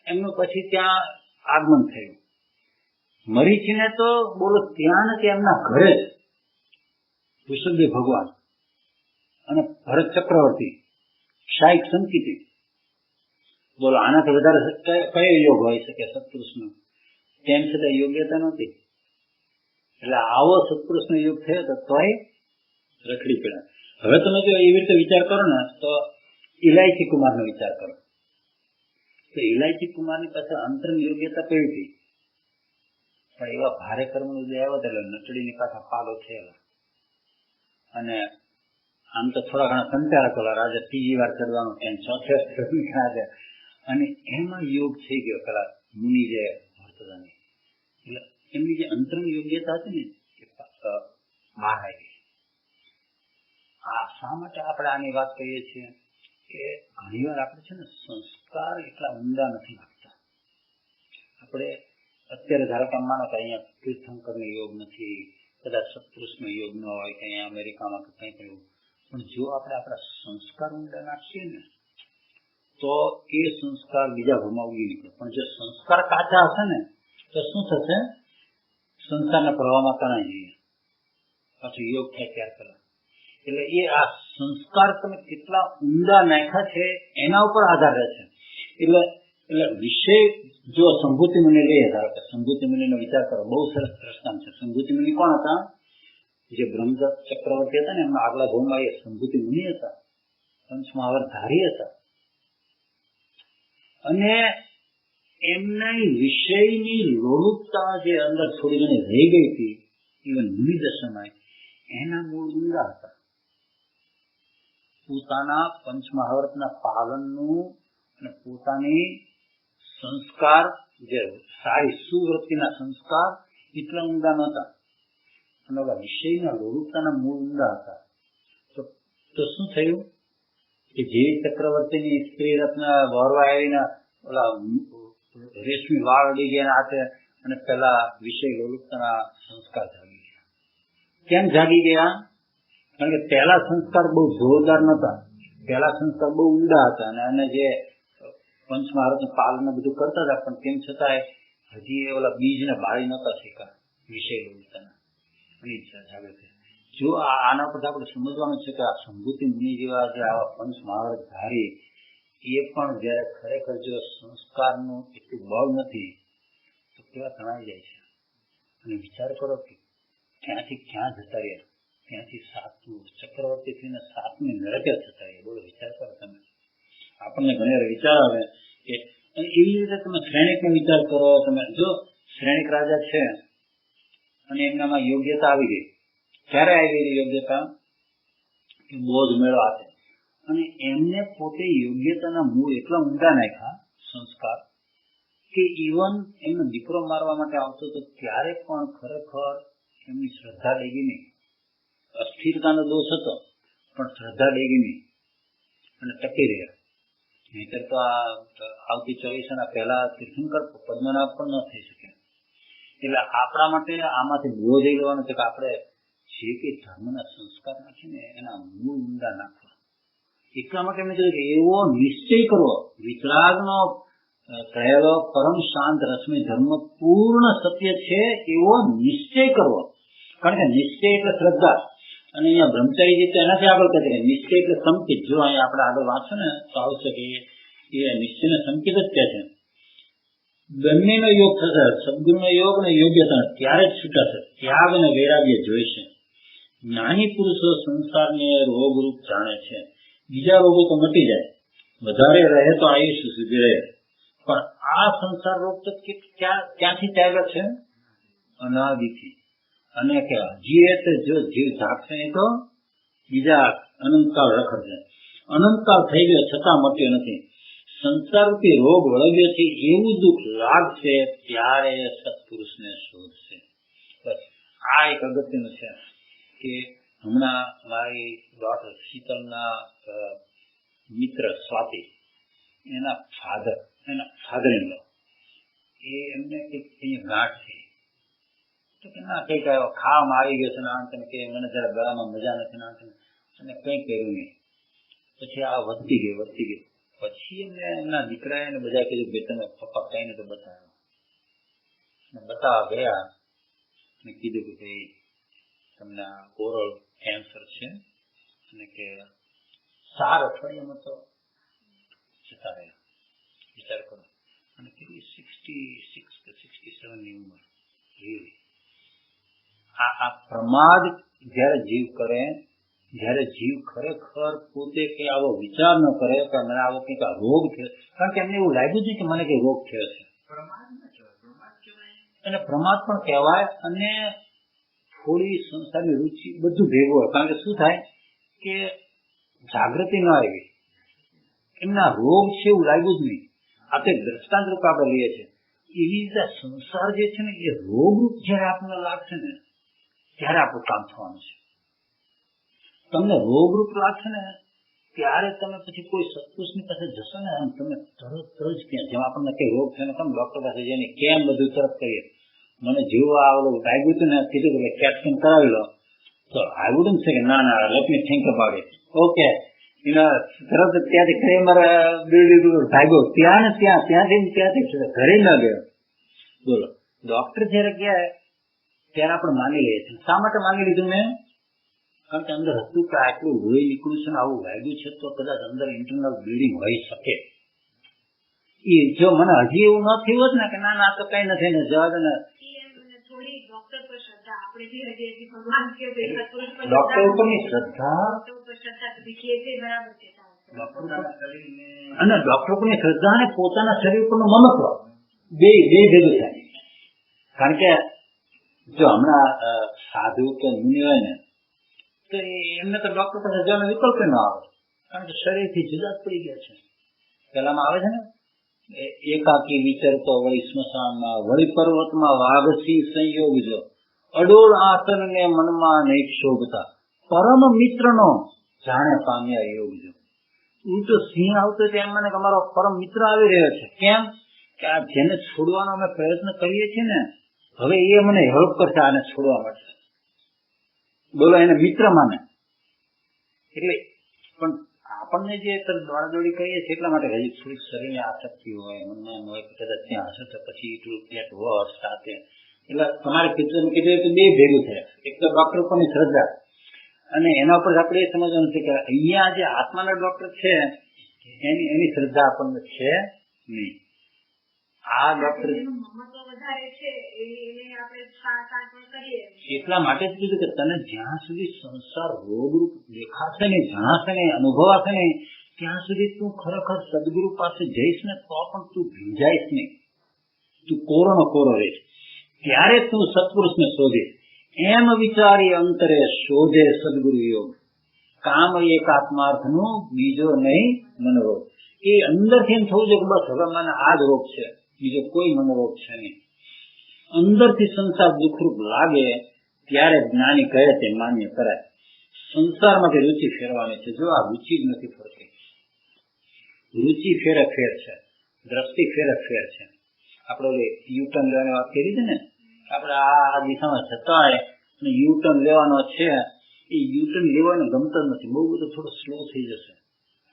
એમનું પછી ત્યાં આગમન થયું. મરીચીને તો બોલો ત્યાં નથી, એમના ઘરે જ ઋષભદેવ ભગવાન અને ભરત ચક્રવર્તી, શાયક સંકિતી. બોલો આનાથી વધારે કયો યોગ હોય શકે સત્પુરુષનો? તેમ છતાં યોગ્યતા નહોતી. એટલે આવો સત્પુરુષનો યોગ થયો તો તોય રખડી પડ્યા. હવે તમે જો એવી રીતે વિચાર કરો ને તો ઇલાયચી કુમારનો વિચાર કરો. તો ઇલાયચી કુમારની પાસે અંતરંગ યોગ્યતા કેવી હતી, પણ એવા ભારે કર્મનો જે આવ્યો એટલે નચડીની પાછા પાલો થયેલા. અને આમ તો થોડા ઘણા કંટાળા પેલા રાજા ત્રીજી વાર ચડવાનું, એમ ચોથે, અને એમાં યોગ થઈ ગયો પેલા મુનિ જે ભરતદાની. એટલે એમની જે અંતરંગ યોગ્યતા હતી ને એ બહાર આવી. શા માટે આપણે આની વાત કરીએ છીએ કે ઘણી વાર આપણે છે ને સંસ્કાર એટલા ઊંડા નથી લાગતા. આપણે અત્યારે ધારો કે માનો કે અહીંયા તીર્થંકરનો યોગ નથી, કદાચ સત્પુરુષનો યોગ ન હોય કે અહીંયા અમેરિકામાં કંઈ કહ્યું, પણ જો આપણે આપણા સંસ્કાર ઊંડા નાખીએ ને તો એ સંસ્કાર બીજા ઘરમાં ઉગી નીકળે. પણ જો સંસ્કાર કાચા હશે ને તો શું થશે? સંસારના પ્રવાહમાં તણાઈ જઈએ, પાછું યોગ થાય ત્યાર પહેલા. એટલે એ આ સંસ્કાર તમે કેટલા ઊંડા નાખ્યા છે એના ઉપર આધાર રહે છે. એટલે વિષય જો સંભૂતિ મુનિ લઈએ, ધારો કે સંભૂતિ મુનિનો વિચાર કરો, બહુ સરસ દ્રષ્ટાંત છે. સંભૂતિ મુનિ કોણ હતા? જે બ્રહ્મદત્ત ચક્રવર્તી હતા ને એમના આગલા ભાવમાં એ સંભૂતિ મુનિ હતા, પંચમહાવર ધારી હતા. અને એમના વિષયની લોલુપતા જે અંદર થોડી ઘણી રહી ગઈ હતી, ઇવન મુનિ દશામાં, એના મૂળ ઊંડા હતા. પોતાના પંચમહાવર્તના પાલનનું અને પોતાની સંસ્કાર, જે સારી સુવૃત્તિના સંસ્કાર એટલા ઊંડા નહોતા, અને ઓલા વિષયના લોલુપતાના મૂળ ઊંડા હતા. તો શું થયું કે જે ચક્રવર્તીની સ્ત્રી રત્ન વરવા આવીને ઓલા રેશમી વાળ અડી ગયા હાથે, અને પેલા વિષય લોલુપતાના સંસ્કાર જાગી ગયા. કેમ જાગી ગયા? કારણ કે પહેલા સંસ્કાર બહુ જોરદાર નહોતા, પહેલા સંસ્કાર બહુ ઊંડા હતા, અને જે પંચમહારતનું પાલન બધું કરતા હતા, પણ તેમ છતાંય હજી ઓલા બીજને બાળી નહોતા શીખ્યા વિષય લોલુપતાના, અને જાગે છે. જો આના પર આપણે સમજવાનું છે કે આ સંભૂતિ મુનિ જેવા જે આવા પંચમહાવર્ત ધારી, એ પણ જયારે ખરેખર જો સંસ્કારનું એટલું બળ નથી તો કેવા તણાઈ જાય છે. અને વિચાર કરો કે ક્યાંથી ક્યાં જતા રહ્યા, ત્યાંથી સાતમું ચક્રવર્તી થઈને સાતમી નરકે જતા રહ્યા. બોલો, વિચાર કરો તમે. આપણને ઘણી વાર વિચાર આવે કે એવી રીતે તમે શ્રેણિકનો વિચાર કરો. તમે જો શ્રેણિક રાજા છે અને એમનામાં યોગ્યતા આવી ગઈ. ક્યારે આવી ગઈ યોગ્યતા? કે બોધ મેળો આપે અને એમને પોતે યોગ્યતાના મૂળ એટલા ઊંડા નાખ્યા સંસ્કાર કે ઇવન એમનો દીકરો મારવા માટે આવતો તો ત્યારે પણ ખરેખર એમની શ્રદ્ધા ડેગી નહીં. અસ્થિરતાનો દોષ હતો પણ શ્રદ્ધા ડેગી નહીં અને ટકી રહ્યા. નહીતર તો આ આવતી 24 પહેલા તીર્થંકર પદ્મનાભ પણ ન થઈ શકે. એટલે આપણા માટે આમાંથી બોધ એ લેવાનો છે કે આપણે જે કંઈ ધર્મના સંસ્કાર નાખીને એના મૂળ ઊંડા નાખવા. એટલા માટે મેં કીધું કે એવો નિશ્ચય કરવો, વિતરાગનો કહેલો પરમ શાંત રશ્મિ ધર્મ પૂર્ણ સત્ય છે એવો નિશ્ચય કરવો. કારણ કે નિશ્ચય એટલે શ્રદ્ધા. અને અહીંયા બ્રહ્મચારીજી તો એનાથી આગળ કહે છે નિશ્ચય એટલે સંકિત. જો અહીંયા આપણે આગળ વાંચો ને તો આવશે કે એ નિશ્ચયને સંકિત જ કહે છે. બંનેનો યોગ થશે, સદગુણનો યોગ અને યોગ્યતા, ત્યારે જ છૂટાશે. ત્યાગ અને વૈરાગ્ય જોઈશે. જ્ઞાની પુરુષો સંસારને રોગરૂપ જાણે છે. બીજા રોગો તો મટી જાય, વધારે રહે તો આયુષ્ય સુધી રહે, પણ આ સંસાર રોગ તો ક્યાંથી ચાલ્યો છે? અનાદિથી. અને કે હજી જો જીવ જાગશે નહીં તો બીજા અનંતકાળ રખડશે. અનંતકાળ થઈ ગયો છતાં મટ્યો નથી. સંસારરૂપી રોગ વળગ્યો છે એવું દુઃખ લાગશે ત્યારે સત્પુરુષને શોધશે. બસ આ એક અગત્યનું છે કે હમણાં મારી ડોટર શીતલના મિત્ર સ્વાતિ, એના ફાધર ઇન લો, એમને એક ગાંઠ છે. તો કે ના કંઈક ખાવામાં આવી ગયો છે ને આમ તેમ, કે મને જરા ગળામાં મજા નથી ને આમ તેમ, અને કંઈ કર્યું નહીં. પછી આ વધતી ગઈ. પછી એમને એમના દીકરાએ ને બધા કીધું કે તમે પપ્પા કહીને તો બતાવ્યો. બતાવવા ગયા અને કીધું કે ભાઈ તમને ઓરલ કેન્સર છે અને કે 4 અઠવાડિયામાં તો જતા રહ્યા. વિચાર કરો. અને કેટલી 66 કે 67 ની ઉંમર. આ પ્રમાદ જયારે જીવ કરે, જયારે જીવ ખરેખર પોતે કઈ આવો વિચાર ન કરે કે મને આવો કઈક રોગ થયો, કારણ કે એમને એવું લાગ્યું છે કે મને કઈ રોગ થયો છે. અને પ્રમાદ પણ કહેવાય. અને થોડી સંસારની રુચિ બધું ભેગું હોય. કારણ કે શું થાય કે જાગૃતિ ન આવી, એમના રોગ છે એવું લાગ્યું જ નહીં. આ તો દ્રષ્ટાંત રૂપ આપણે લઈએ છીએ. એવી રીતે સંસાર જે છે ને એ રોગરૂપ જયારે આપણને લાગશે ને ત્યારે આપણું કામ થવાનું છે. તમને રોગરૂપ લાગશે ને ત્યારે તમે પછી કોઈ સત્પુરુષની પાસે જશો ને આમ તમે તરત જ ત્યાં જેમ આપણને કઈ રોગ છે ને તમે ડોક્ટર પાસે જઈને કેમ બધું તરત કરીએ. મને જેવું આવેલું લાગ્યું હતું ને કીધું કે કેપ્શન કરાવી લો, તો આઈ વુડન્ટ સે કે ના let me think about it. Okay, તરત ત્યાંથી ક્રેમર ભાગ્યો ત્યાંથી ઘરે ન ગયો. બોલો, ડોક્ટર જયારે ગયા ત્યારે આપણે માની લઈએ છીએ. શા માટે માની લીધું મેં? કારણ કે અંદર હતું કે આટલું લોહી નીકળ્યું છે ને આવું વાગ્યું છે તો કદાચ અંદર ઇન્ટરનલ બ્લીડિંગ હોઈ શકે. એ જો મને હજી એવું ન થયું હોત ને કે ના તો કઈ નથી ને જવા દે ને, ડોક્ટર ઉપરની શ્રદ્ધા અને ડોક્ટર ઉપરની શ્રદ્ધા અને પોતાના શરીર ઉપરનું મમત્વ બે ભેગું થાય. કારણ કે જો હમણાં સાધુ કે મુનિ હોય ને તો એમને તો ડોક્ટર પાસે જવાનો વિકલ્પ ન આવે, કારણ કે શરીરથી જુદા જ પડી ગયા છે. પેલામાં આવે છે ને એકાકી વિચરતો વળી સ્મશાનમાં, વળી પર્વતમાં વાઘસી સંયોગ જો, અડોળ આસન ને મનમાં નહીં શોભતા, પરમ મિત્રનો જાણે પામ્યા યોગ જો. ઉલટો સિંહ આવતો તેમ મને અમારો પરમ મિત્ર આવી રહ્યો છે. કેમ કે આ જેને છોડવાનો અમે પ્રયત્ન કરીએ છીએ ને હવે એ મને હેલ્પ કરશે આને છોડવા માટે. બોલો, એને મિત્ર માને. એટલે પણ આપણને જે દોડાદોડી કરીએ છીએ એટલા માટે હજી થોડીક શરીરની આસક્તિ હોય, મનમાં હોય કે કદાચ ત્યાં હશે તો પછી એટલું પેટ વર્ષ સાથે. એટલે તમારે કીધું કે બે ભેગું થયા. એક તો ડોક્ટર ઉપરની શ્રદ્ધા અને એના ઉપર આપણે એ સમજવાનું છે કે અહીંયા જે આત્માના ડોક્ટર છે એની શ્રદ્ધા આપણને છે નહીં. આ ડોક્ટર એટલા માટે જ કીધું કે તને જ્યાં સુધી સંસાર રોગરૂપ દેખાશે ને, જણાશે ને, અનુભવાશે ને, ત્યાં સુધી તું ખરેખર સદગુરુ પાસે જઈશ ને તો પણ તું ભીંજાઈશ નહીં, તું કોરો કોરો રહીશ. ત્યારે તું સત્પુરુષને શોધીશ. એમ વિચારી અંતરે શોધે સદગુરુ યોગ, કામ એક આત્માર્થનો બીજો નહીં મનોરોગ. એ અંદરથી એમ થવું જોઈએ કે બસ હવે મને આ જ રોગ છે, બીજો કોઈ મનોરોગ છે નહીં. અંદરથી સંસાર દુઃખરૂપ લાગે ત્યારે જ્ઞાની કહે તે માન્ય કરાય. સંસારમાંથી રુચિ ફેરવાની છે. જો આ રુચિ જ નથી ફરતી. રુચિ ફેરે ફેર છે, દ્રષ્ટિ ફેરે ફેર છે. આપણે યુટર્ન લેવાની વાત કરી હતી ને, આપણે આ દિશામાં જતા અને યુટર્ન લેવાનો છે, એ યુટર્ન લેવાનો ગમતો નથી. બહુ બધું થોડો સ્લો થઈ જશે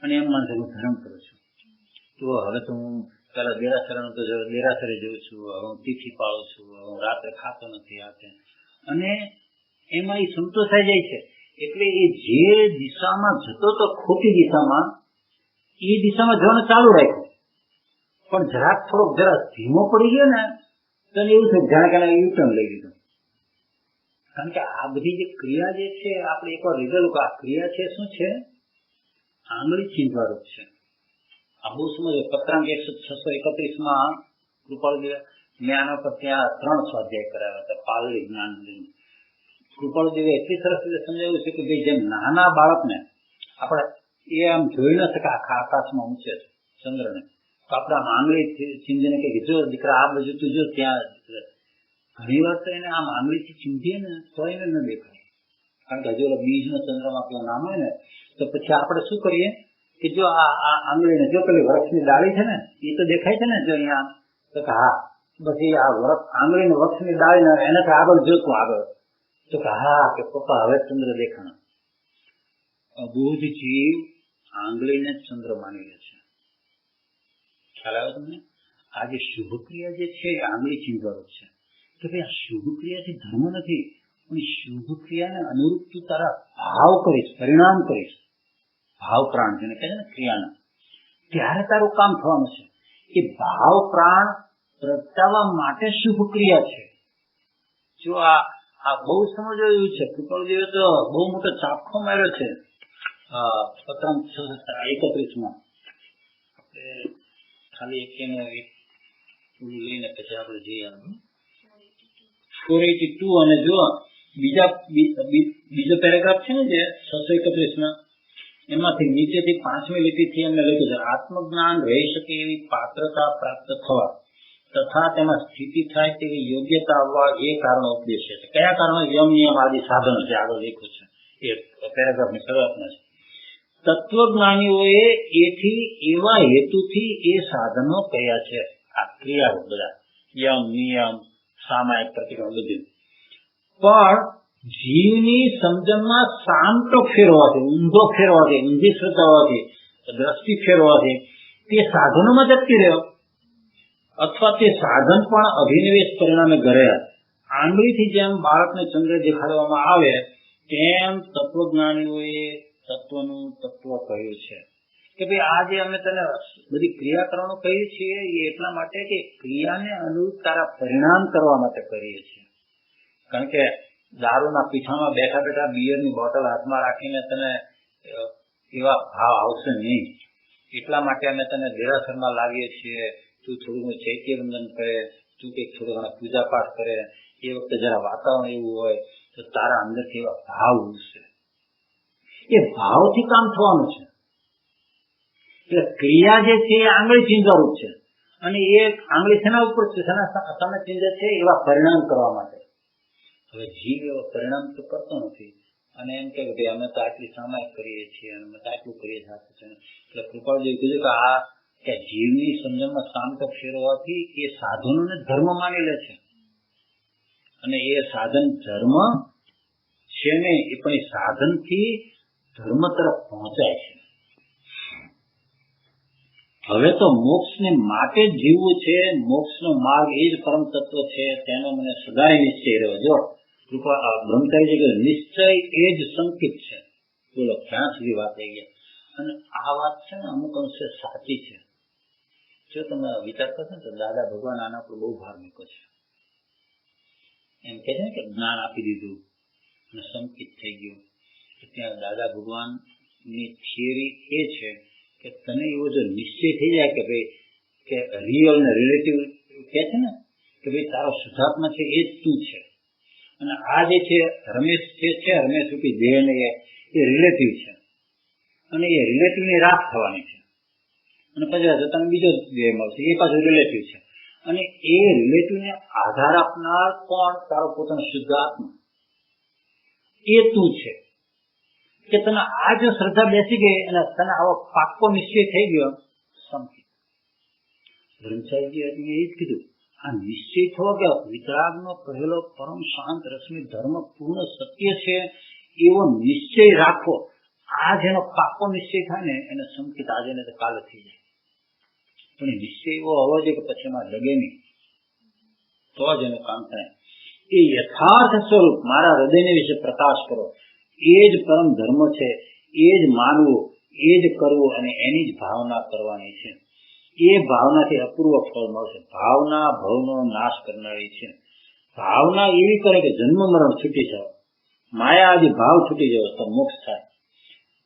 અને એમ માનશે હું ધર્મ કરું છું. તો હવે તો હું પેલા દેરાસરે જઉં છું, હવે હું તિથિ પાળું છું, હવે હું રાત્રે ખાતો નથી આ અને એમાં એ સંતોષાઈ જાય છે. એટલે એ જે દિશામાં જતો તો ખોટી દિશામાં, એ દિશામાં જવાનું ચાલુ રાખ્યું, પણ જરા ધીમો પડી ગયો ને તો એવું છે જાણે કે યુટર્ન લઈ લીધું. કારણ કે આ બધી જે ક્રિયા જે છે, આપણે એકવાર લીધેલું કે આ ક્રિયા છે શું છે, આંગળી ચીંધવા રૂપ છે. આ બહુ સમજો. પત્રાંક 631 કૃપાળુદેવ મેં આના પર ત્યાં 3 સ્વાધ્યાય કરાવ્યા હતા. પાલડી જ્ઞાન કૃપાળુદેવે એટલી સરસ રીતે સમજાવ્યું છે કે ભાઈ જેમ નાના બાળકને આપણે એ આમ જોઈ ન શકે આખા આકાશમાં ઊંચે ચંદ્રને, તો આપણે આમ આંગળી ચીંધીને કે જો દીકરા આ બાજુ તું જો ત્યાં. ઘણી વાર તો એને આમ આંગળીથી ચીંધીએ ને તો એને ન દેખાય, કારણ કે હજુ બીજનો ચંદ્રમાં કેવું નામ હોય ને, તો પછી આપણે શું કરીએ કે જો આ આંગળીને જો પેલી વૃક્ષની ડાળી છે ને એ તો દેખાય છે ને, જો અહીંયા તો કે હા બસ એ આ આંગળીને વૃક્ષની ડાળી ને એને તો આગળ જોતું આગળ, તો કે હા કે પપ્પા હવે ચંદ્ર દેખાણો. બુદ્ધ જીવ આંગળીને ચંદ્ર માની લે છે. ખ્યાલ આવે તમને? આ જે શુભ ક્રિયા જે છે એ આંગળી ચીંધવાનું છે કે ભાઈ આ શુભ ક્રિયાથી ધર્મ નથી, પણ શુભ ક્રિયાને અનુરૂપ તું તારા ભાવ કરીશ, પરિણામ કરીશ. ભાવ પ્રાણ જેને કહે છે ને ક્રિયાના, ત્યારે તારું કામ થવાનું છે. એ ભાવ પ્રાણ પ્રગટાવવા માટે શુભ ક્રિયા છે. જો આ બહુ સમજવું છે. કૃપાળુદેવે તો બહુ મોટો ચાપખો માર્યો છે પત્રાંક 631 આપણે ખાલી લઈને પછી આપણે જઈએ 482. અને જો બીજો પેરેગ્રાફ છે ને જે 631 એમાંથી નીચેથી 5મી લીટીથી એમને લખ્યું છે આત્મજ્ઞાન રહી શકે એવી પાત્રતા પ્રાપ્ત થવા તથા તેમાં સ્થિતિ થાય તેવી યોગ્યતા આવવા એ કારણો ઉપદેશે છે. કયા કારણો? યમ નિયમ આદિ સાધનો છે. આગળ લખ્યું છે એ પેરેગ્રાફની શરૂઆતમાં છે. તત્વજ્ઞાનીઓએ એથી એવા હેતુથી એ સાધનો કયા છે. આ ક્રિયાઓ બધા યમ નિયમ સામાયિક પ્રતિક્રમણ બધું, પણ જીવની સમજણમાં શાંત ફેરવાથી, ઊંધો ફેરવાથી, ઊંધી શ્રદ્ધા હોવાથી, દ્રષ્ટિ ફેરવાથી તે સાધનોમાં જતી રહ્યો, અથવા તે સાધન પણ અભિનિવેશ પરિણામે ઘરે આંગળીથી જેમ બાળકને ચંદ્ર દેખાડવામાં આવે તેમ તત્વજ્ઞાનીઓએ તત્વનું તત્વ કહ્યું છે કે ભાઈ આ જે અમે તને બધી ક્રિયા કરવાનું કહીએ છીએ એ એટલા માટે કે ક્રિયાને અનુરૂપ તારા પરિણામ કરવા માટે કરીએ છીએ. કારણ કે દારૂના પીઠામાં બેઠા બેઠા બિયરની બોટલ હાથમાં રાખીને તને એવા ભાવ આવશે નહીં. એટલા માટે અમે તને દેરાસરમાં લાવીએ છીએ. તું થોડું ચૈત્યવંદન કરે, તું કંઈક થોડું ઘણા પૂજા પાઠ કરે, એ વખતે જરા વાતાવરણ એવું હોય તો તારા અંદરથી એવા ભાવ ઉઠશે. એ ભાવથી કામ થવાનું છે. એટલે ક્રિયા જે છે એ આંગળી ચીંધવાનું છે, અને એ આંગળી શેના ઉપર છે, સામે ચીંધે છે એવા પરિણામ કરવા માટે. હવે જીવ એવા પરિણામ તો કરતો નથી અને એમ કે ભાઈ અમે તો આટલી સામાયિક કરીએ છીએ અને અમે તો આટલું કરીએ છીએ. એટલે કૃપાળુજી કીધું કે આ કે જીવની સમજણમાં શાંત ફેરવાથી એ સાધનોને ધર્મ માની લે છે, અને એ સાધન ધર્મ છે ને એ પણ એ સાધનથી ધર્મ તરફ પહોંચાય છે. હવે તો મોક્ષને માટે જ જીવવું છે. મોક્ષનો માર્ગ એ જ પરમ તત્વ છે, તેનો મને સદાય નિશ્ચય રહ્યો. જો કૃપા બ્રહ્મચારી કે નિશ્ચય એ જ સંકિત છે. બોલો ક્યાં સુધી વાત થઈ ગયા. અને આ વાત છે ને અમુક અંશે સાચી છે. જો તમે વિચાર કરશો ને તો દાદા ભગવાન આના પર બહુ ભાર મૂક્યો છે. એમ કે છે ને કે જ્ઞાન આપી દીધું અને સંકિત થઈ ગયું. ત્યાં દાદા ભગવાનની થિયરી એ છે કે તને એવો જો નિશ્ચય થઈ જાય કે ભાઈ કે રિયલ ને રિલેટિવ કે છે ને કે ભાઈ તારો શુદ્ધાત્મા છે એ જ તું છે, અને આ જે છે રમેશ જે છે રમેશ રૂપી દેહ ને એ રિલેટિવ છે, અને એ રિલેટિવ ની રાખ થવાની છે, અને પછી તને બીજો દેહ મળશે એ પાછું રિલેટિવ છે, અને એ રિલેટિવ ને આધાર આપનાર કોણ? તારો પોતાનો શુદ્ધ આત્મા, એ તું છે. કે તને આ જો શ્રદ્ધા બેસી ગઈ અને તને આવો પાક્કો નિશ્ચય થઈ ગયો, સમજી બ્રહ્મચારીજી એ જ કીધું, આ નિશ્ચય થવો કે વિતરાગનો કહેલો પરમ શાંત રશ્મિ ધર્મ પૂર્ણ સત્ય છે એવો નિશ્ચય રાખો. આ જેનો પાક્કો નિશ્ચય થાય ને એને સંકિત આજે ને તો કાલે થઈ જાય, પણ નિશ્ચય એવો હોવો જોઈએ કે પછી એમાં લગે નહીં, તો જ એનું કામ થાય. એ યથાર્થ સ્વરૂપ મારા હૃદયને વિશે પ્રકાશ કરો, એ જ પરમ ધર્મ છે, એ જ માનવું, એ જ કરવું, અને એની જ ભાવના કરવાની છે. એ ભાવનાથી અપૂર્વ ફળ મળશે. ભાવના ભવનો નાશ કરનારી છે. ભાવના એવી કરે કે જન્મ મરણ છૂટી જાવ, માયા આદિ ભાવ છૂટી જાવ તો મોક્ષ થાય.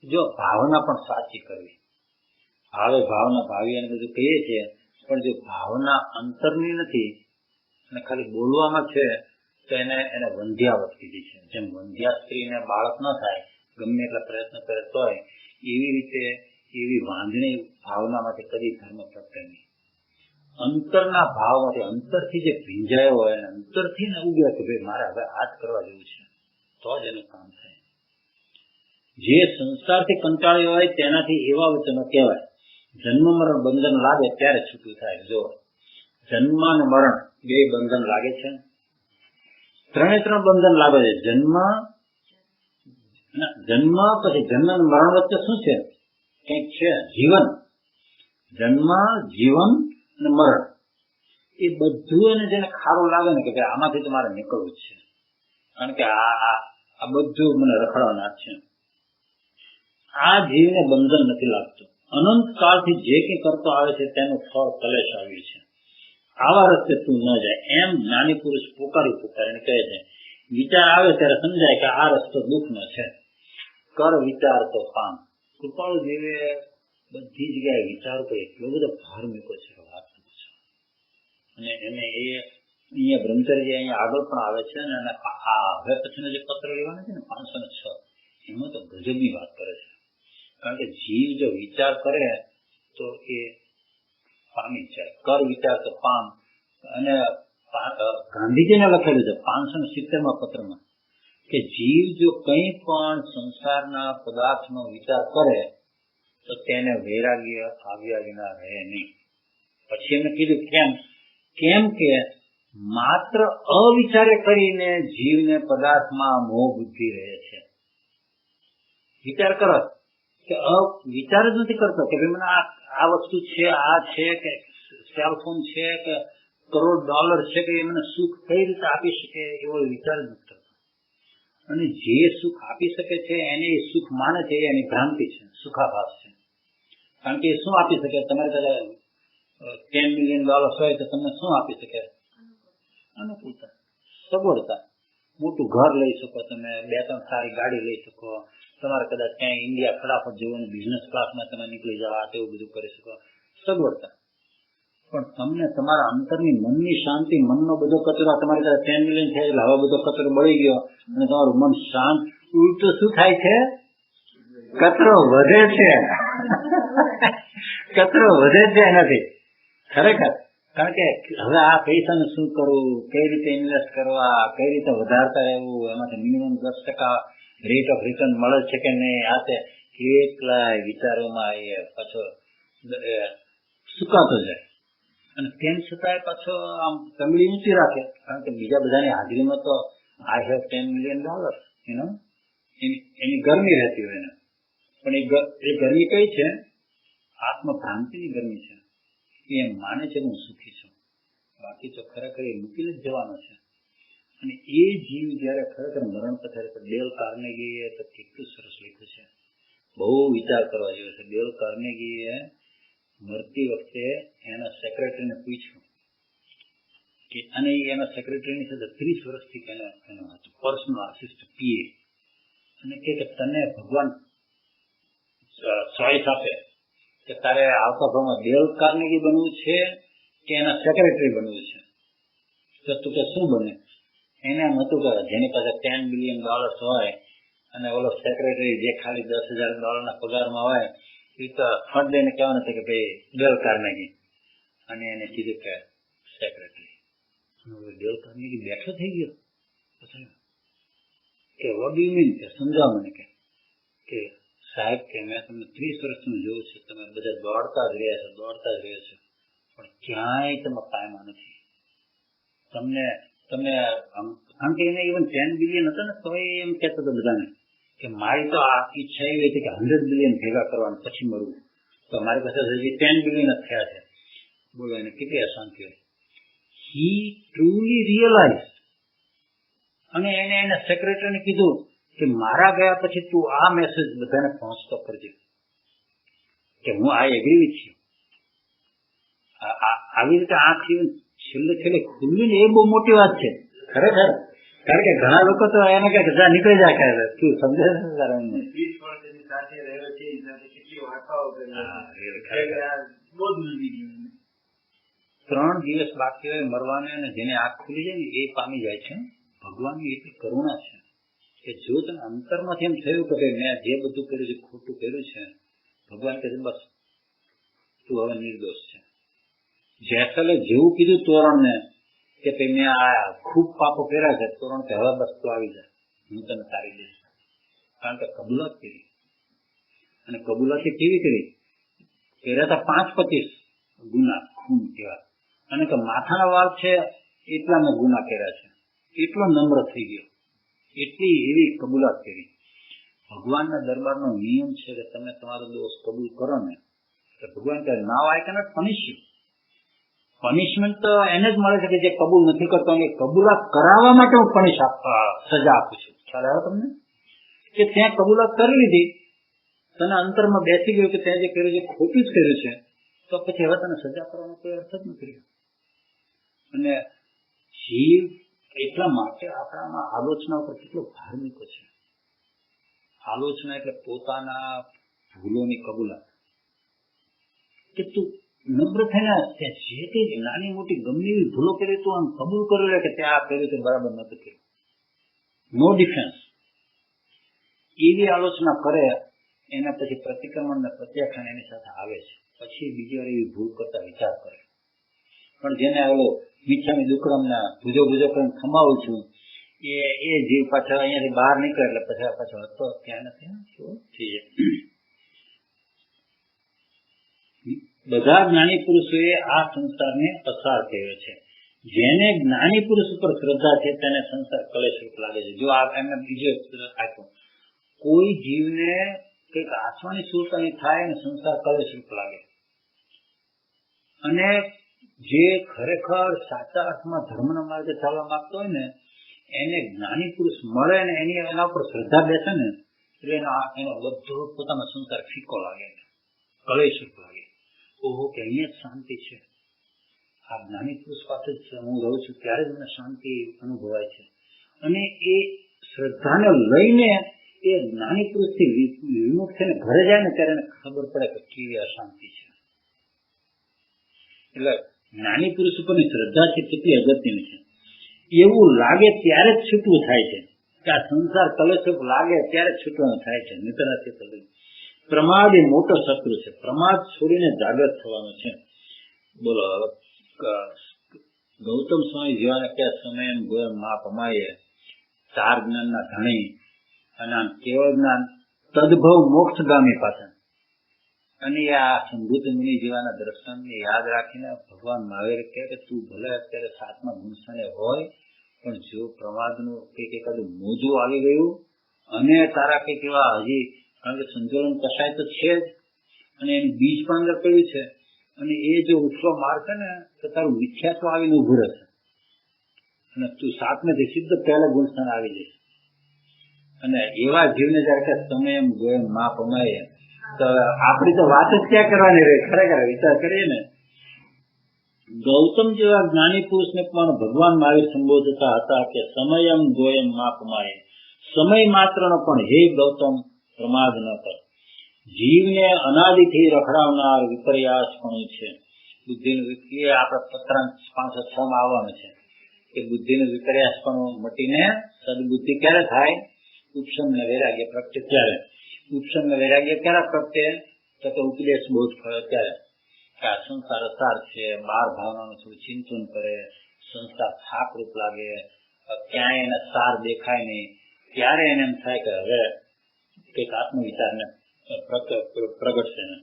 જો ભાવના પણ સાચી કરવી, ભાવે ભાવના ભાવી અને બધું કહીએ છીએ, પણ જો ભાવના અંતરની નથી અને ખાલી બોલવામાં છે તો એને વંધ્યાવત કીધી છે. જેમ વંધ્યા સ્ત્રીને બાળક ન થાય ગમે એટલા પ્રયત્ન કરે તોય, એવી રીતે એવી વાંધણી ભાવનામાંથી કદી ધર્મ પ્રગટે નહીં. અંતરના ભાવમાંથી, અંતરથી જે ભીંજાયો હોય અને અંતરથી ને ઉગે કે ભાઈ મારે હવે આ જ કરવા જેવું છે, તો જ એનું કામ થાય. જે સંસારથી કંટાળ્યો હોય તેનાથી એવા વચનો કહેવાય, જન્મ મરણ બંધન લાગે ત્યારે છૂટું થાય. જો જન્મ અને મરણ બે બંધન લાગે છે, ત્રણે ત્રણ બંધન લાગે છે. જન્મ પછી જન્મ અને મરણ વચ્ચે શું છે? કંઈક છે જીવન. જન્મ, જીવન અને મરણ, એ બધું એને જેને ખારું લાગે ને કે ભાઈ આમાંથી તો મારે નીકળવું જ છે, કારણ કે આ બધું મને રખડવાના છે. આ જીવને બંધન નથી લાગતું. અનંત કાળથી જે કંઈ કરતો આવે છે તેનું ફળ કલેશ આવ્યું છે. આવા રસ્તે તું ન જાય, એમ જ્ઞાની પુરુષ પુકારીને કહે છે. વિચાર આવે ત્યારે સમજાય કે આ રસ્તો દુઃખનો છે. કર વિચાર તો પામ. કૃપાળુ દેવે બધી જગ્યાએ વિચાર ઉપર એટલો બધો ભાર મૂક્યો છે, વાત પૂછો. અને એને એ અહીંયા બ્રહ્મચર્ય અહીંયા આગળ પણ આવે છે ને, હવે પછીનો જે પત્ર લેવાનો છે ને 506, એમાં તો ગજબની વાત કરે છે. કારણ કે જીવ જો વિચાર કરે તો એ પામી જાય. કર વિચાર તો પામ. અને ગાંધીજીને લખેલું છે 570માં પત્રમાં કે જીવ જો કંઈ પણ સંસારના પદાર્થનો વિચાર કરે તો તેને વૈરાગ્ય આવ્યા વિના રહે નહીં. પછી એમને કીધું કેમ કે માત્ર અવિચારે કરીને જીવને પદાર્થમાં મોહ બુદ્ધિ રહે છે. વિચાર કરો કે વિચાર જ નથી કરતો કે ભાઈ મને આ વસ્તુ છે, આ છે કે સેલફોન છે કે કરોડ ડોલર છે કે એ મને સુખ કઈ રીતે આપી શકે, એવો વિચાર જ નથી કરતો. અને જે સુખ આપી શકે છે એને એ સુખ માને છે, એની ભ્રાંતિ છે, સુખાભાસ છે. કારણ કે એ શું આપી શકે? તમારે કદાચ $10 મિલિયન હોય તો તમને શું આપી શકે? અનુકૂળતા, સગવડતા. મોટું ઘર લઈ શકો તમે, 2-3 સારી ગાડી લઈ શકો, તમારે કદાચ ક્યાંય ઇન્ડિયા ફટાફટ જવું, બિઝનેસ ક્લાસમાં તમે નીકળી જાવ, આ તેવું બધું કરી શકો, સગવડતા. પણ તમને તમારા અંતરની મનની શાંતિ, મનનો બધો કચરો, તમારી કદાચ 10 મિલિયન થાય એટલે હવે બધો કચરો બળી ગયો અને તમારું મન શાંત, ઉલટું શું થાય છે? કચરો વધે છે. કચરો વધે છે એનાથી ખરેખર. કારણ કે હવે આ પૈસાનું શું કરવું, કઈ રીતે ઇન્વેસ્ટ કરવા, કઈ રીતે વધારતા રહેવું, એમાંથી મિનિમમ 10% રેટ ઓફ રિટર્ન મળે છે કે નહીં, આ તે કેટલાય વિચારોમાં એ પાછો સુકાતો જાય. અને તેમ છતાં પાછો આમ તંગડી ઊંચી રાખે, કારણ કે બીજા બધાની હાજરીમાં તો આઈ હેવ $10 મિલિયન, એની ગરમી રહેતી હોય એને. પણ એ ગરમી કઈ છે? આત્મભ્રાંતિની ગરમી છે. એમ માને છે કે હું સુખી છું, બાકી તો ખરેખર એ મૂકીને જ જવાનો છે. અને એ જીવ જયારે ખરેખર મરણ પથારી પર, ડેલ કાર્નેગીએ તો કેટલું સરસ લખ્યું છે, બહુ વિચાર કરવા જેવો છે. ડેલ કાર્નેગીએ મરતી વખતે એના સેક્રેટરીને પૂછ્યું કે, અને એના સેક્રેટરીની સાથે 30 વર્ષથી એનો પર્સનલ આસિસ્ટન્ટ પીએ, અને કે તને ભગવાન ચોઈસ આપે કે તારે આવતા ભાવમાં ડેલ કાર્નેગી બનવું છે કે એના સેક્રેટરી બનવું છે, તો તું કે શું બને? એને એમ હતું કે જેની પાસે $10 બિલિયન હોય અને ઓલો સેક્રેટરી જે ખાલી $10,000 પગારમાં હોય, એ તો ફંડ લઈને કહેવાનું નથી કે ભાઈ ડેલ કાર્નેગી, અને એને કીધું કે સેક્રેટરી. ડેલ કાર્નેગી બેઠો થઈ ગયો કે વોટ ડુ યુ મીન, કે સમજાવ મને કે સાહેબ કે મેં તમને 30 વર્ષનું જોઉં છું, તમે બધા દોડતા જ રહ્યા છો, પણ ક્યાંય તમે કાયમા નથી. તમે કારણ કે એને ઇવન 10 બિલિયન હતા ને તો એમ કહેતો હતો બધાને કે મારી તો આ ઈચ્છા એવી હતી કે 100 બિલિયન ભેગા કરવાનું પછી મળવું, તો મારી પાસે હજી 10 બિલિયન જ થયા છે. બોલો એને કેટલી અશાંતિ હોય. હી ટ્રુલી રિયલાઇઝ. અને એને એના સેક્રેટરીને કીધું કે મારા ગયા પછી તું આ મેસેજ બધાને પહોંચતો કરજે કે હું આ એગ્રી વિથ છું. આવી રીતે આંખ છેલ્લે ખુલ્લી ને એ બહુ મોટી વાત છે ખરેખર. કારણ કે ઘણા લોકો તો એને કે નીકળી જાય કે તું સમજે છે. 3 દિવસ બાકી હોય મરવાને, અને જેને આંખ ખુલી જાય ને એ પામી જાય છે. ભગવાનની એટલી કરુણા છે કે જો તને અંતરમાંથી એમ થયું કે ભાઈ મેં જે બધું કર્યું છે ખોટું કર્યું છે, ભગવાન કહે છે બસ તું હવે નિર્દોષ છે. જેસલે જેવું કીધું તોરણને કે ભાઈ મેં આ ખૂબ પાપો કર્યા છે, તોરણ કે હવે બસ તું આવી જાય, હું તને તારી દઈશ. કારણ કે કબૂલાત કરી, અને કબૂલાતી કેવી કરી? કર્યા હતા 25 ગુના ખૂન કેવા, અને કે માથાના વાળ છે એટલા મેં ગુના કર્યા છે, એટલો નમ્ર થઈ ગયો, એટલી એવી કબૂલાત કરી. ભગવાનના દરબારનો નિયમ છે કે તમે તમારો દોષ કબૂલ કરો ને, તો ભગવાન કહે નાવ આઈ કેનોટ પનિશ યુ. પનિશમેન્ટ તો એને જ મળે છે કે જે કબૂલ નથી કરતો, અને કબૂલાત કરાવવા માટે હું સજા આપું છું. ખ્યાલ આવ્યો તમને? કે ત્યાં કબૂલાત કરી લીધી, તને અંતરમાં બેસી ગયું કે ત્યાં જે કર્યું છે ખોટું જ કર્યું છે, તો પછી હવે તને સજા કરવાનો કોઈ અર્થ જ નથી. અને જીવ એટલા માટે આપણામાં આલોચના ઉપર કેટલો ભાર મૂક્યો છે. આલોચના એટલે પોતાના ભૂલોની કબૂલાત, કે તું નમ્ર થઈને જે કઈ નાની મોટી ગમે એવી ભૂલો કરી તું આમ કબૂલ કરી લે કે ત્યાં આ કર્યું તે બરાબર નતું કર્યું, નો ડિફેન્સ. એવી આલોચના કરે એના પછી પ્રતિક્રમણ ને પ્રત્યાખ્યાન એની સાથે આવે છે, પછી બીજી વાર એવી ભૂલ કરતા વિચાર કરે. પણ જેને ઓલો મીઠાની દુકડમના ભૂજો કરીને ખમાવું છું, એ જીવ પાછળ અહીંયાથી બહાર નીકળે એટલે પાછો હતો ત્યાં નથી. બધા જ્ઞાની પુરુષોએ આ સંસારને પસાર કર્યો છે. જેને જ્ઞાની પુરુષ ઉપર શ્રદ્ધા છે તેને સંસાર કલેશરૂપ લાગે છે. જો એમને બીજો આપ્યો, કોઈ જીવને કંઈક આસમાની સુરતાની થાય અને સંસાર કલેશરૂપ લાગે, અને જે ખરેખર સાચા અર્થમાં ધર્મના માર્ગે ચાલવા માંગતો હોય ને એને જ્ઞાની પુરુષ મળે ને એના ઉપર શ્રદ્ધા બેસે ને એટલે એનો બધો પોતાનો સંસાર ફીકો લાગે, કલેશરૂપ લાગે. ઓહો કે અહીંયા જ શાંતિ છે, આ જ્ઞાની પુરુષ પાસે જ હું રહું છું ત્યારે જ મને શાંતિ અનુભવાય છે. અને એ શ્રદ્ધાને લઈને એ જ્ઞાની પુરુષથી વિમુખ થઈને ઘરે જાય ને ત્યારે એને ખબર પડે કે કેવી અશાંતિ છે. એટલે જ્ઞાની પુરુષ ઉપરની શ્રદ્ધા છે કેટલી અગત્યની છે. એવું લાગે ત્યારે જ છૂટવું થાય છે, કે આ સંસાર કલેશરૂપ લાગે ત્યારે જ છૂટવાનું થાય છે, નહીતર નથી થતું. પ્રમાદ એ મોટો શત્રુ છે, પ્રમાદ છોડીને જાગૃત થવાનું છે. બોલો ગૌતમ સ્વામી જેવાને કે સમય ગોયમ મા પમાયે, 4 જ્ઞાનના ધણી અને કેવળ જ્ઞાન તદભવ મોક્ષગામી પાછળ. અને આ સંભૂત મુનિ જેવાના દર્શનને યાદ રાખીને ભગવાન મહાવીર કહે કે તું ભલે અત્યારે 7મા ગુણસ્થાને હોય, પણ જો પ્રમાદનું કંઈક એકાદું મોજું આવી ગયું અને તારા કંઈક એવા હજી, કારણ કે સંતુલન કસાય તો છે જ, અને એનું બીજ પણ અંદર પડ્યું છે, અને એ જો ઉછળો મારશે ને તો તારું મિથ્યાત્વ આવીને ઉભું રહેશે, અને તું 7મેથી સીધો પહેલા ગુણસ્થાન આવી જશે. અને એવા જીવને જયારે કે તમે એમ ગોયમ મા પમાયે, તો આપણી તો વાત જ ક્યાં કરવાની રહે, ખરેખર વિચાર કરીએ ને. ગૌતમ જેવા જ્ઞાની પુરુષને પણ ભગવાન મહાવીર સંબોધતા હતા કે સમયમ ગોયમ માપમાયે, સમય માત્રનો પણ હે ગૌતમ પ્રમાદ ન કર. જીવને અનાદિથી રખડાવનાર વિપર્યાસ પણ છે. બુદ્ધિનું એ આપણા પત્રાંત 506 માં આવવાનું છે કે બુદ્ધિનું વિપર્યાસ પણ મટીને સદબુદ્ધિ ક્યારે થાય? ઉપશમ ને વૈરાગ્ય પ્રગટે ત્યારે. ઉપશમ ને વૈરાગ્ય ક્યારે પ્રગટે? તો કે ઉપદેશ બોધ ફળે ત્યારે. કે આ સંસાર અસાર છે, બાર ભાવનાનું થોડું ચિંતન કરે, સંસાર થાકરૂપ લાગે, ક્યાંય એને સાર દેખાય નહીં, ત્યારે એને એમ થાય કે હવે કંઈક આત્મવિચારને પ્રગટશે ને.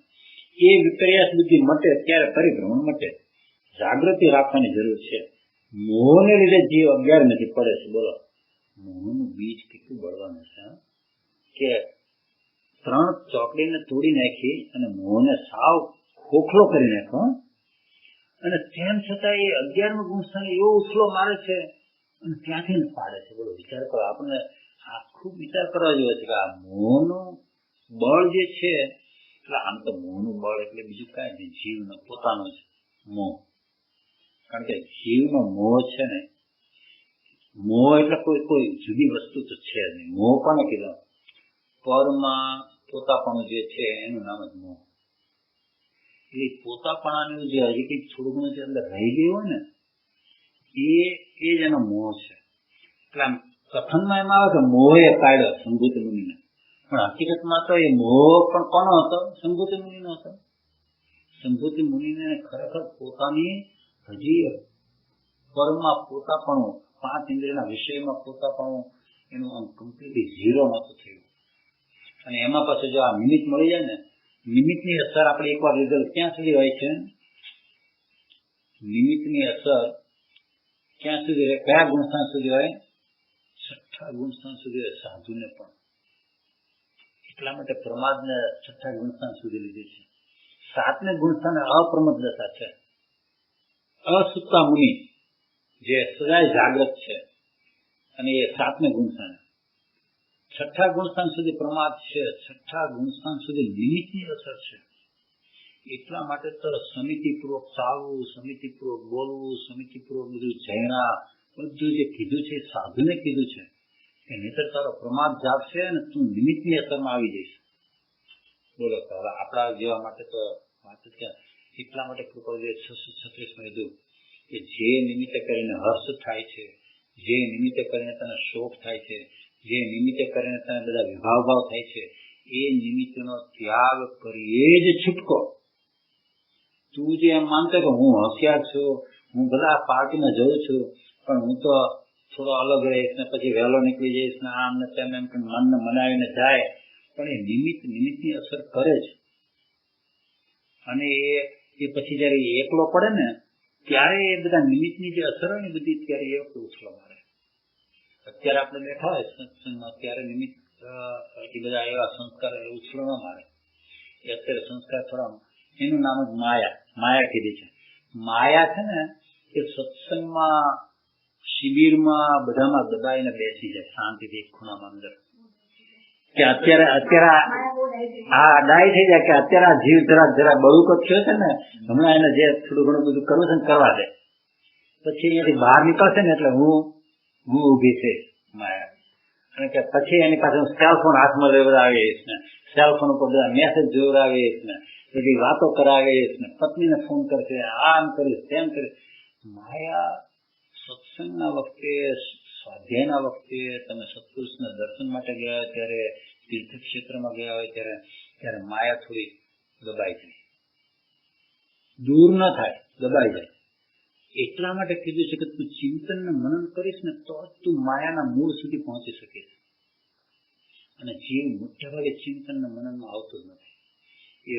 એ વિપર્યાસ બુદ્ધિ મટે ત્યારે પરિભ્રમણ મટે. જાગૃતિ રાખવાની જરૂર છે. મોહને લીધે જીવ 11 નથી પડે છે. બોલો, મોહનું બીજ કેટલું બળવાનું છે કે 3 ચોકડીને તોડી નાખી અને મોહને સાવ ખોખલો કરી નાખો, અને તેમ છતાં એ 11મો ગુણસ્થાન એવો ઉછલો મારે છે અને ત્યાંથી પાડે છે. બોલો, વિચાર કરો. આપણને આ ખૂબ વિચાર કરવા જેવો છે કે આ મોહનું બળ જે છે, એટલે આમ તો મોહનું બળ એટલે બીજું કાંઈ નહીં, જીવનો પોતાનો જ મોહ. કારણ કે જીવનો મોહ છે ને, મોહ એટલે કોઈ જુદી વસ્તુ તો છે જ નહીં. મોહ કોને કીધો? પરમાં પોતાપણું જે છે એનું નામ જ મોહ. એટલે પોતાપણાનું જે હજી કંઈક થોડું ઘણું જે અંદર રહી ગયું હોય ને, એ જ એનો મોહ છે. એટલે આમ કથનમાં એમ આવે કે મોહે કાઢ્યો સંભૂતિ મુનિને, પણ હકીકતમાં તો એ મોહ પણ કોનો હતો? સંભૂતિ મુનિનો હતો. સંભૂતિ મુનિને ખરેખર પોતાની હજી પરમાં પોતાપણું, 5 ઇન્દ્રિયના વિષયમાં પોતાપણું એનું આમ કમ્પ્લીટલી ઝીરો નહોતું થયું. અને એમાં પછી જો આ નિમિત્ત મળી જાય ને, નિમિત્તની અસર આપણે એકવાર લીધેલ ક્યાં સુધી હોય છે? નિમિત્તની અસર ક્યાં સુધી રહે? કયા ગુણસ્થાન સુધી હોય? 6ઠ્ઠા ગુણસ્થાન સુધી હોય, સાધુને પણ. એટલા માટે પ્રમાદને 6ઠ્ઠા ગુણસ્થાન સુધી લીધી છે. 7ને ગુણસ્થાન અપ્રમદ દશા છે. અસુત્તા મુનિ જે સદાય જાગ્રત છે, અને એ 7ને ગુણસ્થાન. 6ઠ્ઠા ગુણસ્થાન સુધી પ્રમાદ છે, 6ઠ્ઠા ગુણસ્થાન સુધી નિમિત્તની અસર છે. એટલા માટે તો સમિતિપૂર્વક ચાલવું, સમિતિપૂર્વક બોલવું, સમિતિપૂર્વક બધું જૈના બધું જે કીધું છે સાધુને કીધું છે કે નહીતર તારો પ્રમાદ જાગશે અને તું નિમિત્તની અસરમાં આવી જઈશ. બોલો, તો હવે આપણા જેવા માટે તો વાત જ ક્યાં. એટલા માટે કૃપાલજીએ 636માં લીધું કે જે નિમિત્તે કરીને હર્ષ થાય છે, જે નિમિત્તે કરીને તને શોક થાય છે, જે નિમિત્તે કરીને તને બધા વિભાવ થાય છે, એ નિમિત્તનો ત્યાગ કરીએ જ છૂટકો. તું જે એમ માનતો કે હું હોશિયાર છું, હું બધા પાર્ટીમાં જઉં છું, પણ હું તો થોડો અલગ રહીશ ને પછી વહેલો નીકળી જઈશ ને આમ ને તેમ એમ મનને મનાવીને જાય, પણ એ નિમિત્તની અસર કરે જ. અને એ પછી જયારે એકલો પડે ને ત્યારે એ બધા નિમિત્તની જે અસર હોય ને બધી ત્યારે એ ઉછલો મારે. અત્યારે આપણે બેઠા હોય સત્સંગમાં, ત્યારે નિમિત્ત એ બધા એવા સંસ્કાર ઉછલો ન મારે. એ અત્યારે સંસ્કાર થોડા, એનું નામ જ માયા કીધી છે. માયા છે ને એ સત્સંગમાં, શિબિરમાં બધામાં દબાઈને બેસી જાય શાંતિથી એક ખૂણામાં અંદર. કે અત્યારે આ ડાય થઈ જાય કે અત્યારે આ જીવ જરા બળુક થયો છે ને, હમણાં એને જે થોડું ઘણું બધું કરવું છે ને કરવા દે. પછી અહીંયાથી બહાર નીકળશે ને એટલે હું ઊભી છે માયા. અને કે પછી એની પાસે સેલફોન હાથમાં લેવડાવીશ ને, સેલફોન ઉપર બધા મેસેજ જોવડાવીશ ને, બધી વાતો કરાવીશ ને, પત્નીને ફોન કરશે, આમ કરીશ તેમ કરીશ. માયા સત્સંગના વખતે, સ્વાધ્યાયના વખતે, તમે સત્પુરુષના દર્શન માટે ગયા હોય ત્યારે, તીર્થક્ષેત્રમાં ગયા હોય ત્યારે માયા થોડી દબાઈ જાય, દૂર ન થાય, દબાઈ જાય. એટલા માટે કીધું છે કે તું ચિંતન ને મનન કરીશ ને તો જ તું માયાના મૂળ સુધી પહોંચી શકીશ. અને જીવ મોટાભાગે ચિંતન ને મનનમાં આવતું જ નથી. એ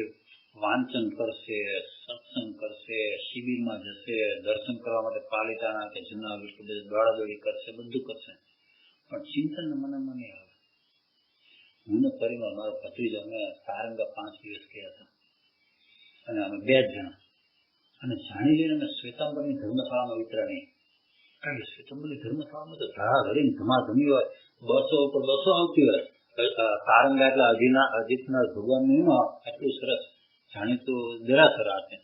વાંચન કરશે, સત્સંગ કરશે, શિબિરમાં જશે, દર્શન કરવા માટે પાલિતાણા કે જુનાગઢ કે બધું દોડાદોડી કરશે, બધું કરશે, પણ ચિંતન ને મનનમાં નહીં આવે. હું પરિવાર, મારો ભત્રીજો, અમે સારંગા 5 દિવસ ગયા હતા અને અમે 2 જ જણા, અને જાણી લઈને અમે શ્વેતાંબરની ધર્મશાળામાં ઉતર્યા નહીં. કારણ કે શ્વેતાંબરની ધર્મશાળામાં તો ધડા ધડીને ધમાધમી હોય, બસો ઉપર બસો આવતી હોય, તારંગા એટલે અજીતનાથ ભગવાનનું એટલું સરસ જાણીતું દેરાસર છે.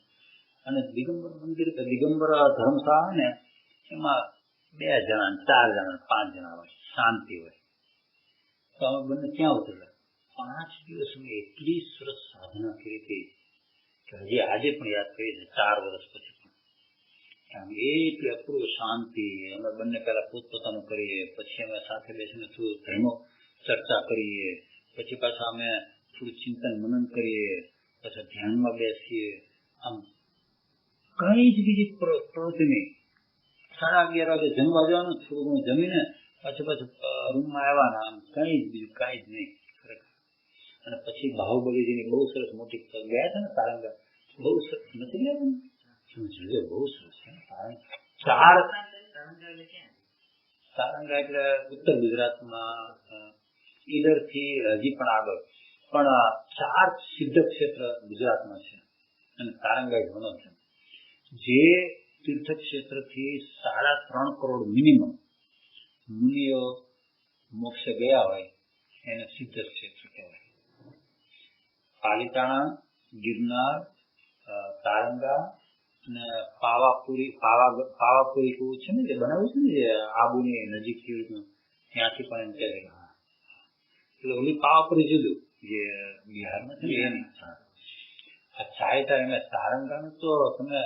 અને દિગંબર મંદિર કે દિગંબર ધર્મશાળા ને એમાં 2 જણા 4 જણા 5 જણા હોય, શાંતિ હોય. તો અમે બંને ક્યાં ઉતરેલા 5 દિવસ અમે એટલી સરસ સાધના કરી હતી કે હજી આજે પણ યાદ કરી છે, 4 વર્ષ પછી પણ એટલી અપૂર્વ શાંતિ. અમે બંને પહેલા પોતપોતાનું કરીએ, પછી અમે સાથે બેસીને થોડું ધર્મ ચર્ચા કરીએ, પછી પાછા અમે થોડું ચિંતન મનન કરીએ, પછી ધ્યાનમાં બેસીએ. આમ કઈ જ બીજી પ્રવૃત્તિ નહીં. 11:30 વાગે જમવા જવાનું, થોડું ઘણું જમીને પાછું રૂમમાં આવવાના. આમ કઈ જ બીજું કઈ જ નહીં ખરેખર. અને પછી બાહુબલીજીની બહુ સરસ મોટી ગયા છે ને તારંગા, બહુ સરસ નથી ગયા, બહુ સરસ છે. તારંગા એટલે ઉત્તર ગુજરાતમાં ઈડર થી હજી પણ આગળ, પણ 4 સિદ્ધ ક્ષેત્ર ગુજરાતમાં છે અને તારંગા ઘણો છે. જે તીર્થક્ષેત્ર થી 3.5 કરોડ મિનિમમ મુનિઓ મોક્ષે ગયા હોય એને સિદ્ધ ક્ષેત્ર કહેવાય. પાલિતાણા, ગિરનાર, તારંગા અને પાવાપુરી કેવું છે ને, જે બનાવ્યું છે ને, જે આબુની નજીક ત્યાંથી પણ એમ કહે છે. એટલે ઓલી પાવાપુરી જુદું જે બિહારમાં છે ને એની. એમ તારંગાનો તો તમે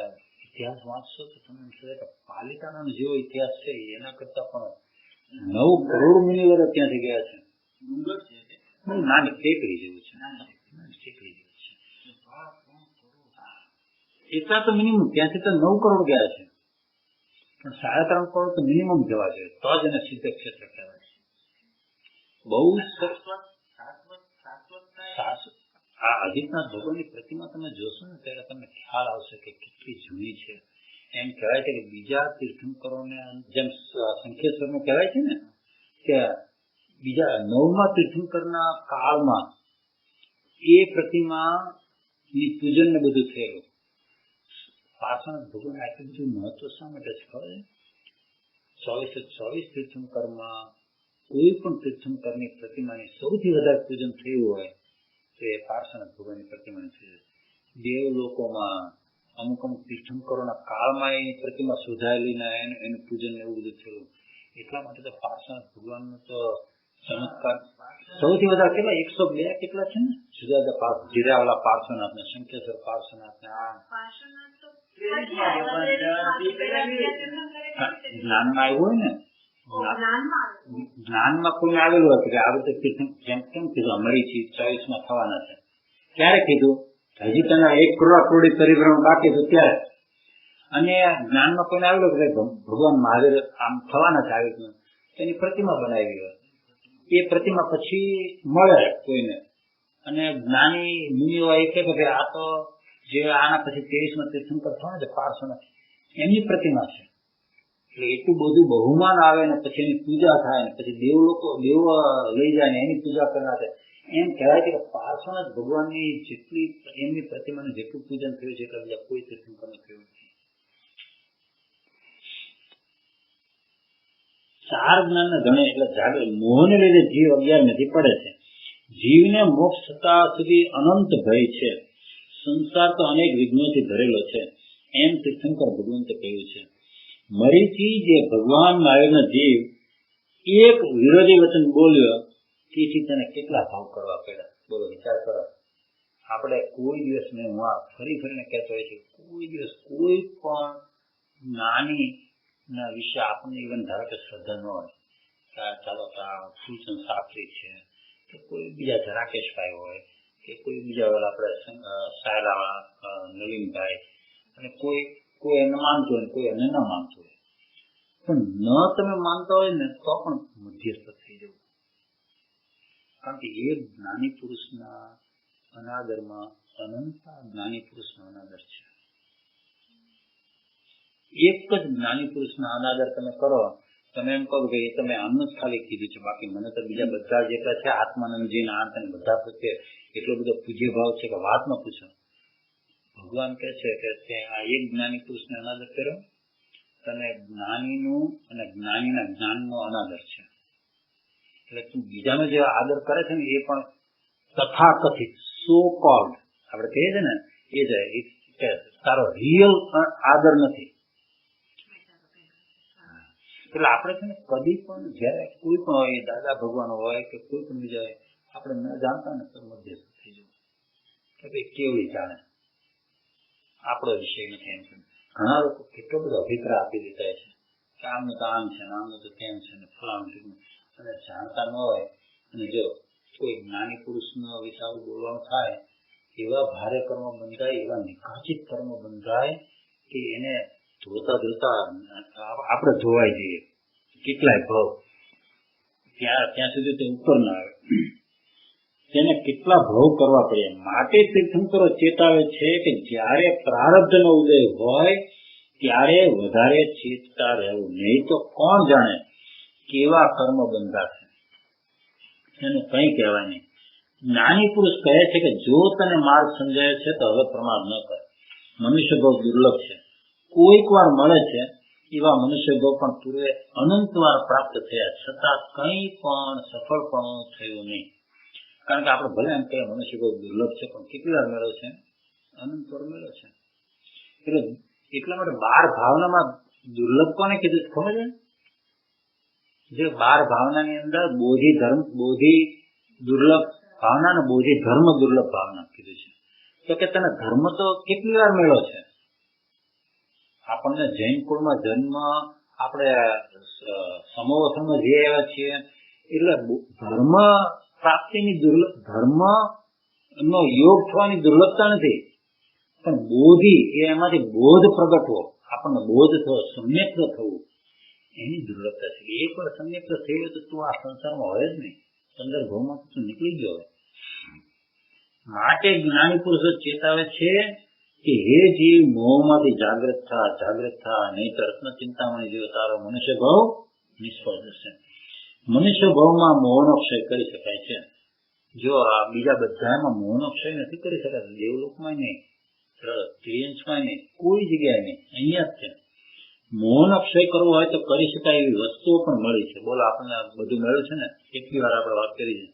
ઇતિહાસ વાંચશો તો તમને એમ થશે કે પાલિતાણાનો જેવો ઇતિહાસ છે એના કરતા પણ 9 કરોડ મુનિવર ત્યાંથી ગયા છે. નાની ટેકરી જેવું છે, ટેકરી જેવું છે. એટલા તો મિનિમમ ત્યાંથી તો 9 કરોડ ગયા છે, પણ 3.5 કરોડ તો મિનિમમ જવા જોઈએ, તો જ એને સિદ્ધ ક્ષેત્ર કહેવાય. બહુ આ અજીતનાથ ભગવાનની પ્રતિમા તમે જોશો ને ત્યારે તમને ખ્યાલ આવશે કે કેટલી જૂની છે. એમ કહેવાય છે કે બીજા તીર્થંકરોને જેમ શંખેશ્વરનું કહેવાય છે ને કે બીજા 9મા તીર્થંકરના કાળમાં એ પ્રતિમાની પૂજન ને બધું થયેલું. પાર્શ્વનાથ ભગવાન આટલું બધું મહત્વ શા માટે છે ખબર? 24 તીર્થંકરમાં કોઈ પણ તીર્થંકરની પ્રતિમાની સૌથી વધારે પૂજન થયું હોય તો એ પાર્શ્વનાથ ભગવાનની પ્રતિમાની થયું. દેવ લોકોમાં અમુક તીર્થંકરોના કાળમાં એની પ્રતિમા શોધાયેલી ને એનું પૂજન એવું બધું થયું. એટલા માટે તો પાર્શ્વનાથ ભગવાનનો તો ચમત્કાર સૌથી વધારે કેટલા 102 કેટલા છે ને જુદા જુદા જીરાવાલા પાર્શ્વનાથ ને, શંખેશ્વર પાર્શ્વનાથ ને. જ્ઞાનમાં આવ્યું હોય ને, જ્ઞાનમાં કોઈને આવેલું હતું કે આ રીતે તીર્થંકર કેમ કીધું અમારી 24માં થવાના છે. ક્યારે કીધું? હજી તને 1 કરોડ પરિભ્રમણ બાકી હતું ત્યારે. અને જ્ઞાનમાં કોઈને આવેલું કે ભગવાન મહાવીર આમ થવાના છે, આવી એની પ્રતિમા બનાવી હોય. એ પ્રતિમા પછી મળે કોઈને અને જ્ઞાની મુનિઓ એ કહે કે આ તો જે આના પછી 23માં તીર્થંકર થવાના છે પાર્શ્વનાથ, એમની પ્રતિમા છે. એટલે એટલું બધું બહુમાન આવે ને પછી એની પૂજા થાય ને પછી દેવ લઈ જાય ને એની પૂજા કરનાર છે. એમ કહેવાય છે કે પાર્શ્વનાથ ભગવાનની જેટલી એમની પ્રતિમાનું જેટલું પૂજન થયું છે એટલા બીજા કોઈ તીર્થંકરનું થયું નથી. 4 જ્ઞાનના ધણે એટલે જાગે મોહને લીધે જીવ 11 નથી પડે છે. જીવને મોક્ષ થતા સુધી અનંત ભય છે. સંસાર તો અનેક વિઘ્નોથી ભરેલો છે, એમ તીર્થંકર ભગવંતે કહ્યું છે. મરીથી જે ભગવાન મહાવીરનો જીવ એક વિરોધી વચન બોલ્યો તેથી તેને કેટલા ભાવ કરવા પડ્યા. બોલો, વિચાર કરો. આપણે કોઈ દિવસ મેં હું ફરીને કહેતો હોય છે, કોઈ દિવસ કોઈ પણ નાની ના વિશે આપણને ઇવન ધારો કે શ્રદ્ધા ન હોય, ચાલો ફૂલચંદ શાસ્ત્રી છે કે કોઈ બીજા રાકેશભાઈ હોય કે કોઈ બીજા આપણે સાયલાવાળા નવીનભાઈ, અને કોઈ એને માનતું હોય કોઈ એને ન માનતું હોય, પણ ન તમે માનતા હોય ને તો પણ મધ્યસ્થ થઈ જવું. કારણ કે એ જ્ઞાની પુરુષના અનાદરમાં અનંતા જ્ઞાની પુરુષનો અનાદર છે. એક જ જ્ઞાની પુરુષના અનાદર તમે કરો, તમે એમ કહો કે એ તમે આમનું જ ખાલી કીધું છે, બાકી મને તો બીજા બધા જેટલા છે આત્માનંદજીના આંત બધા પ્રત્યે એટલો બધો પૂજ્ય ભાવ છે કે વાત ન પૂછો. ભગવાન કહે છે કે આ એક જ્ઞાની પુરુષને અનાદર કર્યો, તને જ્ઞાનીનું અને જ્ઞાનીના જ્ઞાનનો અનાદર છે. એટલે તું બીજાનો જે આદર કરે છે ને એ પણ તથાકથિત સો કોલ્ડ આપણે કહીએ છીએ ને એ જ તારો રિયલ આદર નથી. એટલે આપણે છે ને કદી પણ જયારે કોઈ પણ હોય દાદા ભગવાન હોય કે કોઈ પણ બીજા હોય આપણે ન જાણતા ને તો મધ્યસ્થ થઈ જવું કે ભાઈ કેવડી જાણે આપણો વિષય નથી. એમ છે ઘણા લોકો કેટલો બધો અભિપ્રાય આપી દેતા છે કે આમનું તો આમ છે ને આમનું તો તેમ છે ને ફલાણું છે અને જાણતા ન હોય અને જો કોઈ જ્ઞાની પુરુષનો વિશે બોલવાનું થાય એવા ભારે કર્મ બંધાય, એવા નિકાચિત કર્મ બંધાય કે એને જોતા જોતા આપણે જોવાઈ જઈએ કેટલાય ભાવ ત્યાં સુધી તે ઉપર ના આવે. તેને કેટલા ભાવ કરવા પડે. માટે તીર્થંકરો ચેતાવે છે કે જ્યારે પ્રારબ્ધનો ઉદય હોય ત્યારે વધારે ચેતતા રહેવું, નહીં તો કોણ જાણે કેવા કર્મ બંધાશે. એનું કંઈ કહેવાય નહીં. જ્ઞાની પુરુષ કહે છે કે જો તને માર્ગ સમજાય છે તો હવે પ્રમાદ ન કર. મનુષ્ય બહુ દુર્લભ છે, કોઈક વાર મળે છે. એવા મનુષ્ય બહુ પણ પૂર્વે અનંત વાર પ્રાપ્ત થયા છતાં કંઈ પણ સફળ પણ થયું નહીં. કારણ કે આપણે ભલે એમ કહીએ મનુષ્ય બહુ દુર્લભ છે, પણ કેટલી વાર મેળવ્યો છે? અનંત વાર મેળવ્યો છે. એટલે એટલા માટે 12 ભાવનામાં દુર્લભ કોને કીધું ખબર છે? જે 12 ભાવનાની અંદર બોધિ ધર્મ, બોધિ દુર્લભ ભાવના ને બોધિ ધર્મ દુર્લભ ભાવના કીધું છે. તો કે તને ધર્મ તો કેટલી વાર મળ્યો છે? આપણને જૈન કુળમાં જન્મ, આપણે સમોવસનમાં જે આવ્યા છીએ એટલે ધર્મ પ્રાપ્તિની દુર્લભ, ધર્મ નો યોગ થવાની દુર્લભતા નથી, પણ બોધિ એમાંથી બોધ પ્રગટવો, આપણને બોધ થવો, સમ્યક થવું, એની દુર્લભતા છે. એક વાર સમ્યક થયું તો તું આ સંસારમાં હોય જ નહીં, સંદર્ભમાં તું નીકળી ગયો હોય. માટે જ્ઞાની પુરુષો ચેતાવે છે કે હે જીવ, મોહમાંથી જાગૃત થા, નહીં તો રત્ન ચિંતામણી જેવો તારો મનુષ્ય ભાવ નિષ્ફળ જશે. મનુષ્ય ભાવમાં મોહનો ક્ષય કરી શકાય છે. જો આ બીજા બધામાં મોહનો ક્ષય નથી કરી શકાતો, દેવલોકમાં નહીં, ત્રિયંશમાં નહીં, કોઈ જગ્યાએ નહીં, અહીંયા જ છે. મોહનો ક્ષય કરવો હોય તો કરી શકાય એવી વસ્તુઓ પણ મળી છે. બોલો, આપણને બધું મળ્યું છે ને, કેટલી વાર આપણે વાત કરી છે.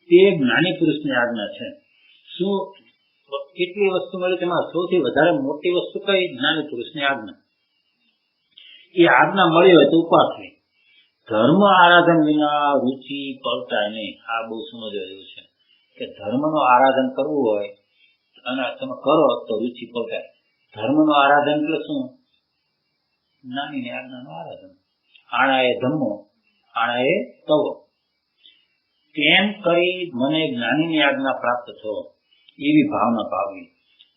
તે જ્ઞાની પુરુષની આજ્ઞા છે. શું કેટલી વસ્તુ મળી? તેમાં સૌથી વધારે મોટી વસ્તુ કઈ? જ્ઞાની પુરુષની આજ્ઞા. એ આજ્ઞા મળી હોય તો ઉપાસની. ધર્મ આરાધન વિના રુચિ પલટાય નહીં. આ બહુ સમજવા જેવું છે કે ધર્મનું આરાધન કરવું હોય અને તમે કરો તો રુચિ પલટાય. ધર્મનું આરાધન એટલે શું? જ્ઞાનીની આજ્ઞાનું આરાધન. આણાએ ધમ્મો, આણાએ તવો. તેમ કરી મને જ્ઞાનીની આજ્ઞા પ્રાપ્ત થવો, એવી ભાવના પાવવી.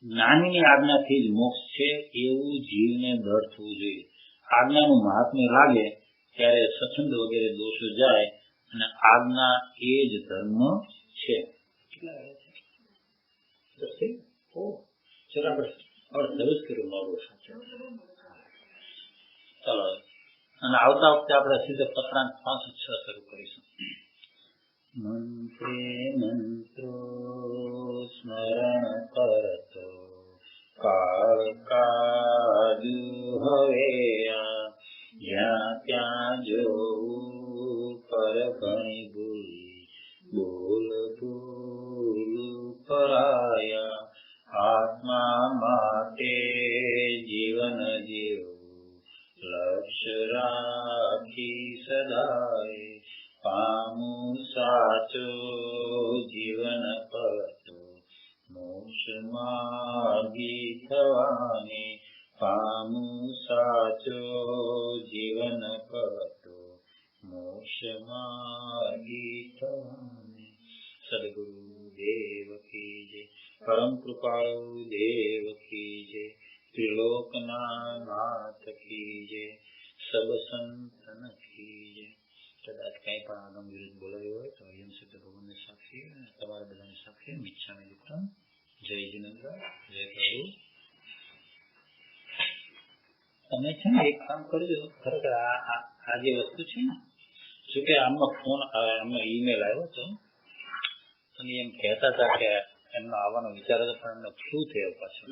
જ્ઞાનીની આજ્ઞાથી જ મોક્ષ છે એવું જીવને દ્રઢ થવું જોઈએ. આજ્ઞાનું મહાત્મ્ય લાગે ત્યારે સ્વચ્છંદ વગેરે દોષો જાય અને આજ્ઞા એ જ ધર્મ છે. કેટલા છે? ચલો આપણે સરસ કર્યું મારું સાચો. ચાલો, અને આવતા વખતે આપણે સીધે પત્રાંક 5-6 શરૂ કરીશું. મંત્રે મંત્રો સ્મરણ કરતો કાળ કાજુ હવે જ્યાં ત્યાં જોવું પર ઘણી ભૂલી બોલ ભૂલ પરાયા. આત્મા માટે જીવન જીવવું લક્ષ્ય રાખી સદાય. પામું સાચો જીવન કરતો મોક્ષ માર્ગી થવાની. પામું સાચો જીવન કરતો મોક્ષ માર્ગી થવાની. સદગુરુ દેવ કી જય, પરમ કૃપાળુ દેવ કી જય, ત્રિલોકના નાથ કી જય, સબ સંતન કી જય. કદાચ કઈ પણ આગમ વિરુદ્ધ બોલાયું હોય તો હરિયમ શબ્દ ભગવાનને સાક્ષી અને તમારા બધાને સાક્ષી મિચ્છામી દુક્કડમ. જય જીનેન્દ્ર, જય પ્રભુ. તમે છે ને એક કામ કરજો, ખરેખર આ જે વસ્તુ છે ને, જોકે આમનો ફોન, આમનો ઈમેલ આવ્યો હતો અને એમ કહેતા હતા કે એમનો આવવાનો વિચાર હતો, પણ એમનો ફ્લુ થયો પાછો.